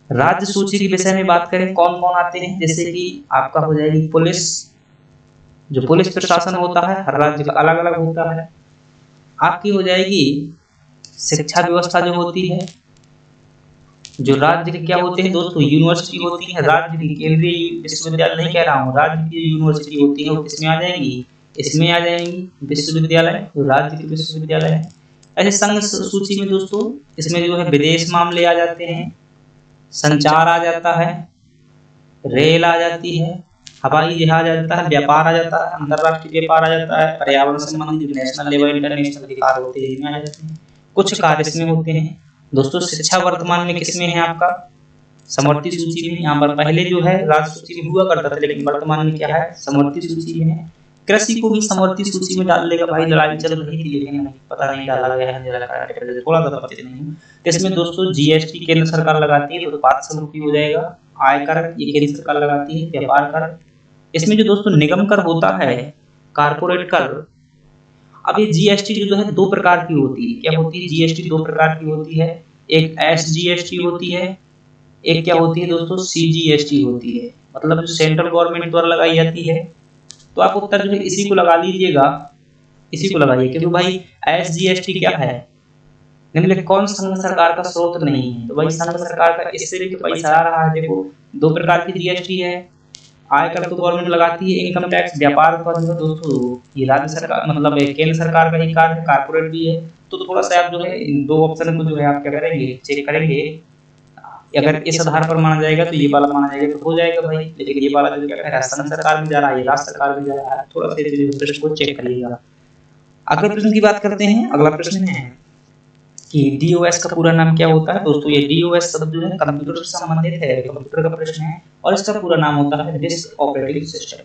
राज्य सूची के विषय में बात करें कौन कौन आते हैं, जैसे कि आपका हो जाएगी पुलिस, जो पुलिस प्रशासन होता है हर राज्य का अलग अलग होता है। आपकी हो जाएगी शिक्षा व्यवस्था जो होती है, जो राज्य के क्या होते हैं दोस्तों, यूनिवर्सिटी होती है, राज्य की केंद्रीय विश्वविद्यालय नहीं कह रहा हूँ, राज्य की यूनिवर्सिटी होती है वो किसमें आ जाएंगी, इसमें आ जाएंगी विश्वविद्यालय, राज्य के विश्वविद्यालय है। ऐसे संघ सूची में दोस्तों इसमें जो है विदेश मामले आ जाते हैं, संचार आ जाता है, रेल आ जाती है, हवाई जहाज आ जाता है, व्यापार आ जाता है, अंतरराष्ट्रीय व्यापार आ जाता है, पर्यावरण संबंधी जो नेशनल लेवल इंटरनेशनल अधिकार होते हैं इसमें आ जाते हैं। कुछ कार्य इसमें होते हैं। दोस्तों शिक्षा वर्तमान में किसमें है, आपका समवर्ती सूची में। यहाँ पर पहले जो है राज्य सूची में हुआ करता था लेकिन वर्तमान में क्या है, समवर्ती सूची में है। कृषि को भी समवर्ती सूची में डाल देगा, भाई लड़ाई चल रही थी लेकिन पता नहीं डाला गया है, थोड़ा सा पता नहीं। इसमें दोस्तों जीएसटी केंद्र सरकार लगाती है तो उत्पाद शुल्क हो जाएगा, आयकर ये केंद्र सरकार लगाती है, व्यापार कर। इसमें जो दोस्तों निगम कर होता है, कारपोरेट कर। अब ये जीएसटी जो है 2 प्रकार की होती है, क्या होती है, जीएसटी 2 प्रकार की होती है। एक SGST होती है, एक क्या होती है दोस्तों CGST होती है, मतलब जो सेंट्रल गवर्नमेंट द्वारा लगाई जाती है। तो आप उत्तर जो है इसी को लगा लीजिएगा, इसी को लगाइए, क्योंकि भाई SGST क्या है, निम्नलिखित कौन संघ सरकार का स्रोत नहीं है, तो भाई संघ सरकार का इससे भी तो पैसा आ रहा है। देखो दो प्रकार की जीएसटी है, आयकर तो गवर्नमेंट लगाती है, इनकम टैक्स, व्यापार कर दोस्तों ये राज्य सरकार मतलब केंद्र सरकार का ही कार्य है, कारपोरेट भी है। तो थोड़ा सा आप जो है इन दो ऑप्शन को जो है आप क्या करेंगे, चेक करेंगे। अगर इस आधार पर माना जाएगा तो ये वाला माना जाएगा तो हो जाएगा भाई, लेकिन ये वाला जो क्या कह रहा है संघ सरकार में जा रहा है, राज्य सरकार में जा रहा है, थोड़ा सा प्रश्न को चेक करिएगा। अगले प्रश्न की बात करते हैं। अगला प्रश्न है कि DOS का पूरा नाम क्या होता है। दोस्तों ये DOS शब्द जो है कंप्यूटर से संबंधित है, कंप्यूटर का प्रश्न है, और इसका पूरा नाम होता है disk operating system.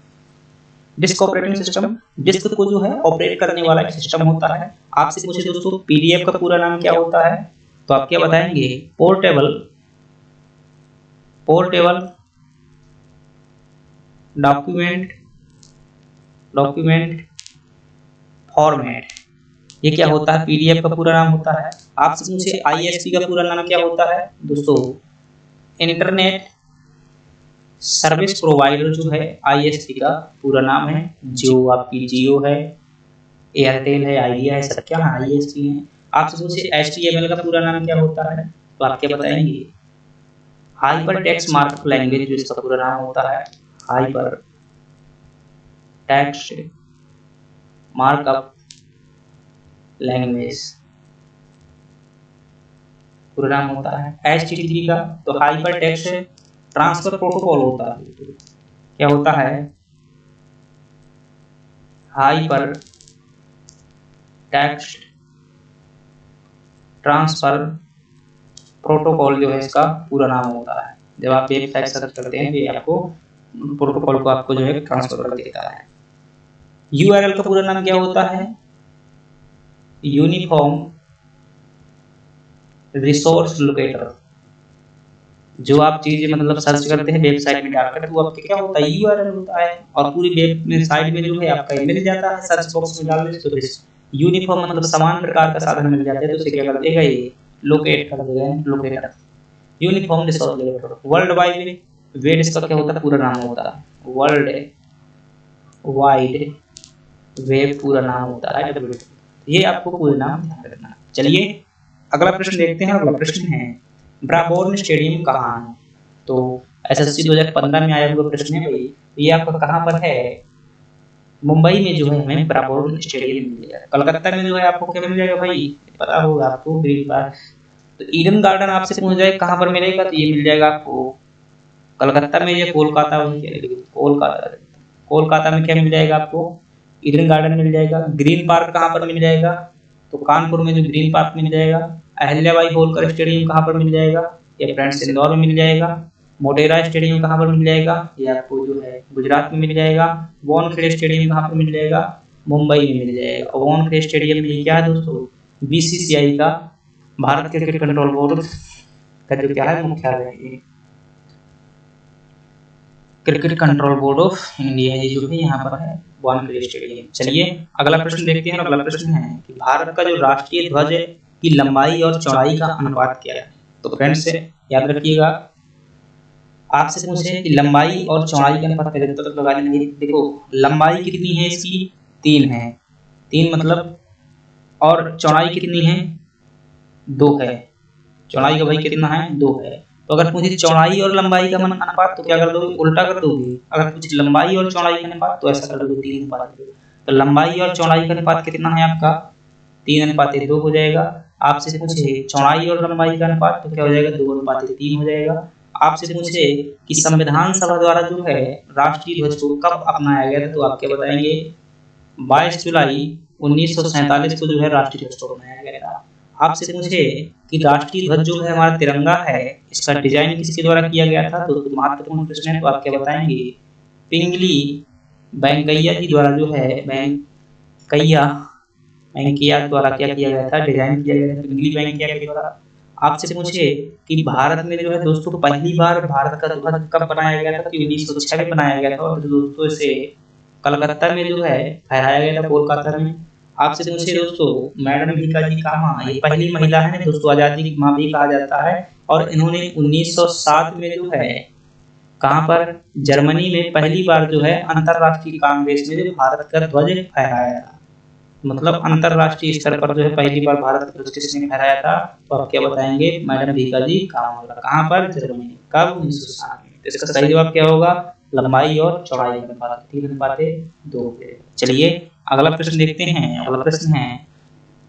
Disk operating system disk को जो है ऑपरेट करने वाला एक सिस्टम होता है। आपसे पूछे दोस्तों PDF का पूरा नाम क्या होता है, तो आप क्या बताएंगे, पोर्टेबल डॉक्यूमेंट फॉर्मेट। ये क्या होता है, PDF का पूरा नाम होता है। आपसे पूछे ISP का पूरा नाम क्या होता है, दोस्तों इंटरनेट सर्विस प्रोवाइडर जो है ISP का पूरा नाम है। जो आपकी जियो है, एयरटेल है, आइडिया है, सब क्या है ISP है। आपसे पूछे HTML का पूरा नाम क्या होता है, तो आप क्या बताएंगे, हाइपर टेक्स्ट मार्कअप लैंग्वेज जो इसका पूरा नाम होता है, हाइपर टेक्स्ट मार्कअप लैंग्वेज पूरा नाम होता है। HTTP का तो हाइपर टेक्स्ट ट्रांसफर प्रोटोकॉल होता है। क्या होता है, हाइपर टेक्स्ट ट्रांसफर प्रोटोकॉल जो है इसका पूरा नाम होता है। जब आप वेबसाइट सर्च करते हैं तो ये आपको प्रोटोकॉल को आपको जो है ट्रांसफर कर देता है। URL का पूरा नाम क्या होता है, यूनिफॉर्म रिसोर्स लोकेटर। जो आप चीजें मतलब सर्च करते हैं वेबसाइट में डालकर, तो आपके क्या होता है, URL होता है, और पूरी वेबसाइट में जो है आपका मिल जाता है, सर्च बॉक्स में डाल देते तो यूनिफॉर्म मतलब समान प्रकार का साधन मिल जाता है, तो उसे क्या कर देगा, ये लोकेट कर देगा, locator uniform resource locator. World wide web इसका क्या होता है, पूरा नाम होता है, वर्ल्ड वाइड वेब पूरा नाम होता है। ये आपको पूरा नाम ध्यान रखना। चलिए अगला प्रश्न देखते हैं। अगला प्रश्न है ब्राबोर्न स्टेडियम कहाँ है। तो SSC 2015 में आया हुआ प्रश्न है भाई, ये आपका कहाँ पर है, मुंबई में जो है हमें ब्राबोर्न स्टेडियम मिल जाएगा। कलकत्ता में जो है आपको क्या मिल जाएगा भाई, पता होगा आपको, ग्रीन पार्क। तो ईडन गार्डन आपसे पूछ जाए कहाँ पर मिलेगा, तो ये मिल जाएगा आपको कलकत्ता में या कोलकाता में, कोलकाता में क्या मिल जाएगा आपको, ईडन गार्डन मिल जाएगा। ग्रीन पार्क कहाँ पर मिल जाएगा, तो कानपुर में जो ग्रीन पार्क मिल जाएगा। अहिल्याबाई होलकर स्टेडियम कहाँ पर मिल जाएगा, ये फ्रेंड्स इंदौर में मिल जाएगा। मोटेरा स्टेडियम कहाँ पर मिल जाएगा, ये आपको जो है गुजरात में मिल जाएगा। वानखेड़े स्टेडियम कहाँ पर मिल जाएगा, मुंबई में मिल जाएगा। और वानखेड़े स्टेडियम में क्या है दोस्तों, BCCI का, भारत क्रिकेट कंट्रोल बोर्ड का जो क्या है मुख्यालय है, cricket control board of India जो है यहाँ पर है वानखेड़े स्टेडियम। चलिए अगला प्रश्न देखते हैं। अगला प्रश्न है कि भारत का जो राष्ट्रीय ध्वज की लंबाई और चौड़ाई का अनुपात क्या है। तो फ्रेंड्स याद रखिएगा, आपसे पूछे कि लंबाई और चौड़ाई का अनुपात कैसे तक लगा लेंगे। देखो लंबाई कितनी है इसकी, 3 है, 3 मतलब, और चौड़ाई कितनी है, 2 है। चौड़ाई का भाई कितना है, 2 है। तो अगर पूछे चौड़ाई और लंबाई का अनुपात तो क्या कर दोगे, उल्टा कर दोगे। अगर पूछे लंबाई और चौड़ाई का अनुपात तो ऐसा कर दोगे 3 अनुपात। तो लंबाई और चौड़ाई का अनुपात कितना है आपका, 3:2 हो जाएगा। आपसे पूछे चौड़ाई और लंबाई का अनुपात तो क्या हो जाएगा, 2:3 हो जाएगा। आपसे पूछे कि संविधान सभा द्वारा जो है राष्ट्रीय ध्वज को कब अपनाया गया था, तो आप क्या बताएंगे, 22 जुलाई 1947 को जो है राष्ट्रीय ध्वज को अपनाया गया था। आपसे पूछे कि राष्ट्रीय ध्वज जो है हमारा तिरंगा है, इसका डिजाइन किसके द्वारा किया गया था, तो महत्वपूर्ण प्रश्न है, तो आप क्या बताएंगे, पिंगली वेंकैया जी द्वारा जो है वेंकैया द्वारा क्या किया गया था, डिजाइन किया गया था पिंगली वेंकैया के द्वारा। आपसे पूछे कि भारत में जो है दोस्तों पहली बार भारत का ध्वज कब बनाया गया था, तो 1906 में बनाया गया था। और दोस्तों इसे कलकत्ता में जो है फहराया गया था, कोलकाता में। आपसे पूछे दोस्तों, मैडम भीकाजी कामा ये पहली महिला है दोस्तों, आजादी की माँ भी कहा जाता है। और इन्होंने 1907 में जो है कहाँ पर, जर्मनी में पहली बार जो है अंतरराष्ट्रीय कांग्रेस में जो भारत का ध्वज फहराया था। मतलब अंतरराष्ट्रीय स्तर पर जो है पहली बार भारत का ध्वज किसने फहराया था, तो आप क्या बताएंगे, मैडम भीकाजी कामा। कहाँ पर, जर्मनी। कब, 1907 में। तो इसका सही जवाब क्या होगा, लंबाई और चौड़ाई का अनुपात, 3 अनुपात 2। चलिए अगला प्रश्न देखते हैं। अगला प्रश्न है,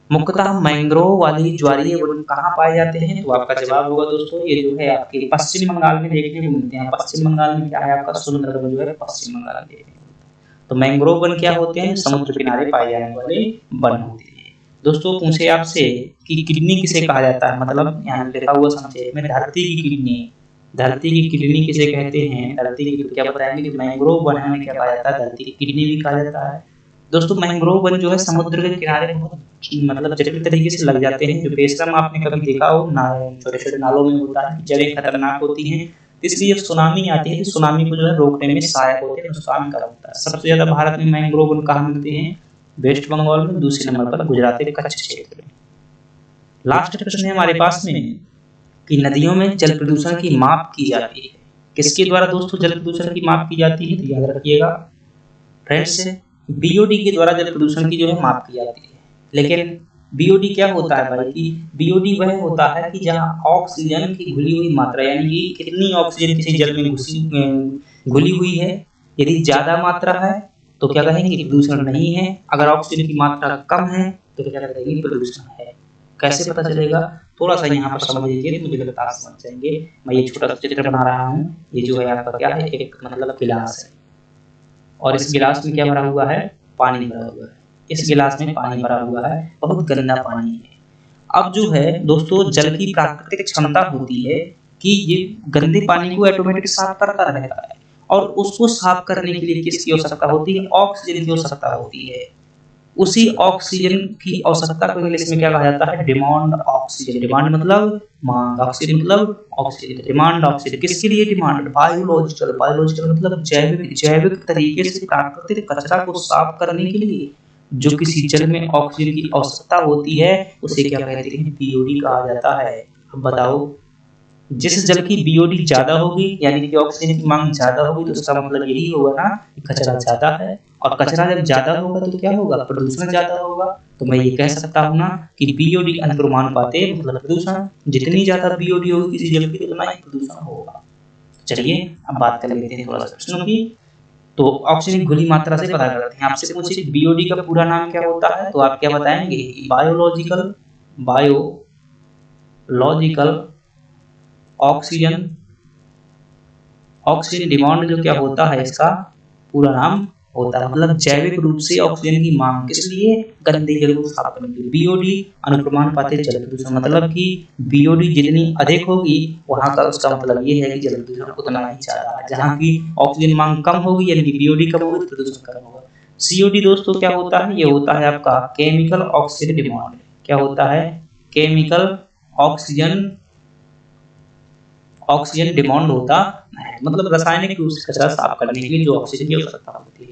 मुख्यतः मैंग्रोव वाली ज्वारीय वन कहाँ पाए जाते हैं, तो आपका जवाब होगा दोस्तों, ये जो है आपके पश्चिम बंगाल में देखने को मिलते हैं। पश्चिम बंगाल में क्या है, आपका सुंदरबन जो है पश्चिम बंगाल में देखने को मिलता है। तो मैंग्रोव वन क्या होते हैं, समुद्र किनारे पाए जाने वाले वन होते हैं। दोस्तों पूछे आपसे कि किडनी किसे कहा जाता है, मतलब यहाँ लिखा हुआ संक्षेप में धरती की किडनी, धरती की किडनी किसे कहते हैं, धरती की, तो क्या बताएंगे, मैंग्रोव वन में क्या कहा जाता है, धरती की किडनी भी कहा जाता है। दोस्तों मैंग्रोव वन जो है समुद्र के किनारे बहुत मतलब जटिल तरीके से लग जाते हैं। जो बेशरम आपने कभी देखा हो ना, छोटे छोटे नालों में होता है, जड़ें खतरनाक होती हैं, इसलिए जब सुनामी आती है तो सुनामी को जो है रोकने में सहायक होते हैं, नुकसान कम होता है। सबसे ज्यादा भारत में मैंग्रोव वन कहाँ मिलते हैं, वेस्ट बंगाल में, दूसरे नंबर पर गुजरात के कच्छ क्षेत्र में। लास्ट प्रश्न है हमारे पास में कि नदियों में जल प्रदूषण की माप की जाती है, किसके द्वारा दोस्तों जल प्रदूषण की माप की जाती है, तो याद रखिएगा फ्रेंड्स, बीओडी के द्वारा जल प्रदूषण की जो है माप की जाती है। लेकिन बीओडी क्या होता है भाई, कि बीओडी वह होता है कि जहां ऑक्सीजन की घुली हुई मात्रा, यानी कि कितनी ऑक्सीजन किसी जल में घुली हुई है, यदि ज्यादा मात्रा है तो क्या कहेंगे, प्रदूषण नहीं है। अगर ऑक्सीजन की मात्रा कम है तो क्या कहेंगे, प्रदूषण है। कैसे पता चलेगा, थोड़ा सा यहाँ पर समझ लीजिए, मुझे लगता है समझ जाएंगे। मैं ये छोटा सा चित्र बना रहा हूँ, ये जो है आपका क्या है, एक मतलब गिलास है, और इस गिलास में क्या भरा हुआ है, पानी भरा हुआ है। इस गिलास में पानी भरा हुआ है, बहुत गंदा पानी है। अब जो है दोस्तों, जल की प्राकृतिक क्षमता होती है कि ये गंदे पानी को ऑटोमेटिक साफ करता रहता है, और उसको साफ करने के लिए किसकी आवश्यकता होती है, ऑक्सीजन की आवश्यकता होती है। उसी ऑक्सीजन की आवश्यकता को इंग्लिश में क्या कहा जाता है, डिमांड ऑक्सीजन। डिमांड मतलब मांग, ऑक्सीजन मतलब ऑक्सीजन, डिमांड ऑक्सीजन। किसके लिए डिमांड, बायोलॉजिकल, बायोलॉजिकल मतलब जैविक, जैविक तरीके से प्राकृतिक कचरा को साफ करने के लिए जो किसी जल में ऑक्सीजन की आवश्यकता होती है, उसे क्या कहते हैं, बीओडी कहा जाता है। अब बताओ, जिस जल की बीओडी ज्यादा होगी, यानी कि ऑक्सीजन की मांग ज्यादा होगी, तो उसका मतलब यही होगा ना कि कचरा ज्यादा है। और कचरा जब ज्यादा होगा तो क्या होगा, प्रदूषण ज्यादा होगा। तो मैं ये कह सकता हूँ ना कि बीओडी अनुपाते मतलब प्रदूषण, जितनी ज्यादा बीओडी होगी किसी जल की उतना ही प्रदूषण होगा। चलिए अब बात कर लेते हैं थोड़ा सा प्रश्नों की। तो ऑक्सीजन की घुली मात्रा से पता करते हैं। आपसे पूछे बीओडी का पूरा नाम क्या होता है, तो आप क्या बताएंगे, biological, biological oxygen, oxygen demand जो क्या होता है, इसका पूरा नाम होता है, मतलब जैविक रूप से ऑक्सीजन की मांग, किस लिए, गंदे जल को साफ करने के लिए। बीओडी अनुक्रमानुपाती जल प्रदूषण, मतलब कि बीओडी जितनी अधिक होगी वहां का उसका मतलब ये है कि जल प्रदूषण उतना ही ज्यादा है। जहां की ऑक्सीजन मांग कम होगी यानी कि बीओडी कम होगी, प्रदूषण कम होगा। सीओडी दोस्तों क्या होता है, ये होता है आपका केमिकल ऑक्सीजन डिमांड। क्या होता है, केमिकल ऑक्सीजन, ऑक्सीजन डिमांड होता है, मतलब रासायनिक रूप से कचरा साफ करने के लिए जो ऑक्सीजन की आवश्यकता होती है।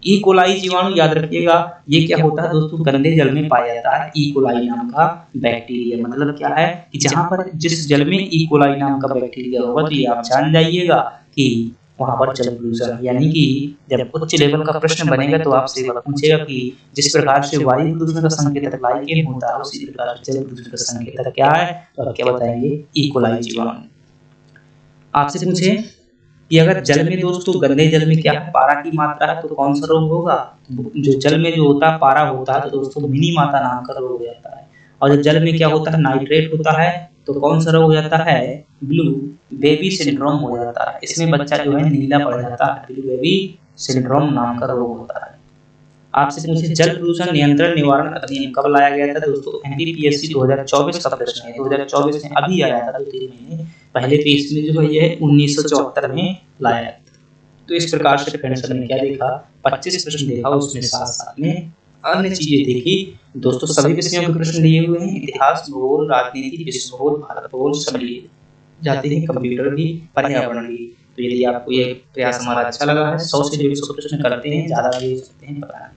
ई कोलाई जीवाणु याद रखिएगा, ये क्या होता है दोस्तों, गंदे जल में पाया जाता है ई कोलाई नाम का बैक्टीरिया। मतलब क्या है कि जहां पर जिस जल में ई कोलाई नाम का बैक्टीरिया होगा, तो ये आप जान जाइएगा कि वहां पर जल प्रदूषण, यानी कि जब उच्च लेवल का प्रश्न बनेगा तो आपसे पूछेगा कि जिस प्रकार से वायु प्रदूषण का संकेतक लाइकेन होता है, उसी प्रकार जल प्रदूषण का संकेतक क्या है, तो आप क्या बताएंगे, ई कोलाई जीवाणु। आपसे पूछे कि अगर जल में दोस्तों, गंदे जल में क्या है, पारा की मात्रा है, तो कौन सा रोग होगा, जो जल में जो होता है पारा होता है, तो दोस्तों मिनी माता नाम का रोग हो जाता है। और जब जल में क्या होता है, नाइट्रेट होता है, तो कौन सा रोग हो जाता है, ब्लू बेबी सिंड्रोम हो जाता है। इसमें बच्चा जो है नीला पड़ जाता है, ब्लू बेबी सिंड्रोम नाम का रोग होता है। आपसे पूछे जल प्रदूषण नियंत्रण निवारण अधिनियम कब लाया गया था, दोस्तों एनडीपीएससी 2024 का प्रश्न है। 2024 में अभी आया था, 2-3 महीने पहले। तो इसमें जो है ये 1974 में लाया था। तो इस प्रकार से फ्रेंड्स ने क्या देखा, 25 प्रश्न देखा, उसमें साथ साथ में अन्य चीजें देखी। दोस्तों सभी विषयों के प्रश्न लिए हुए हैं, इतिहास, भूगोल, राजनीति, विश्व भूगोल, भारत भूगोल सब लिए जाते हैं, कंप्यूटर भी, पर्यावरण भी। तो यदि आपको ये प्रयास हमारा अच्छा लगा है, 100 से 150 प्रश्न करते हैं, ज्यादा भी हो सकते हैं, पता नहीं।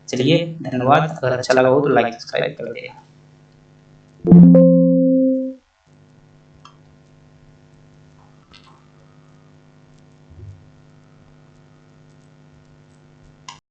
चलिए धन्यवाद, अगर अच्छा लगा हो तो लाइक सब्सक्राइब कर दें।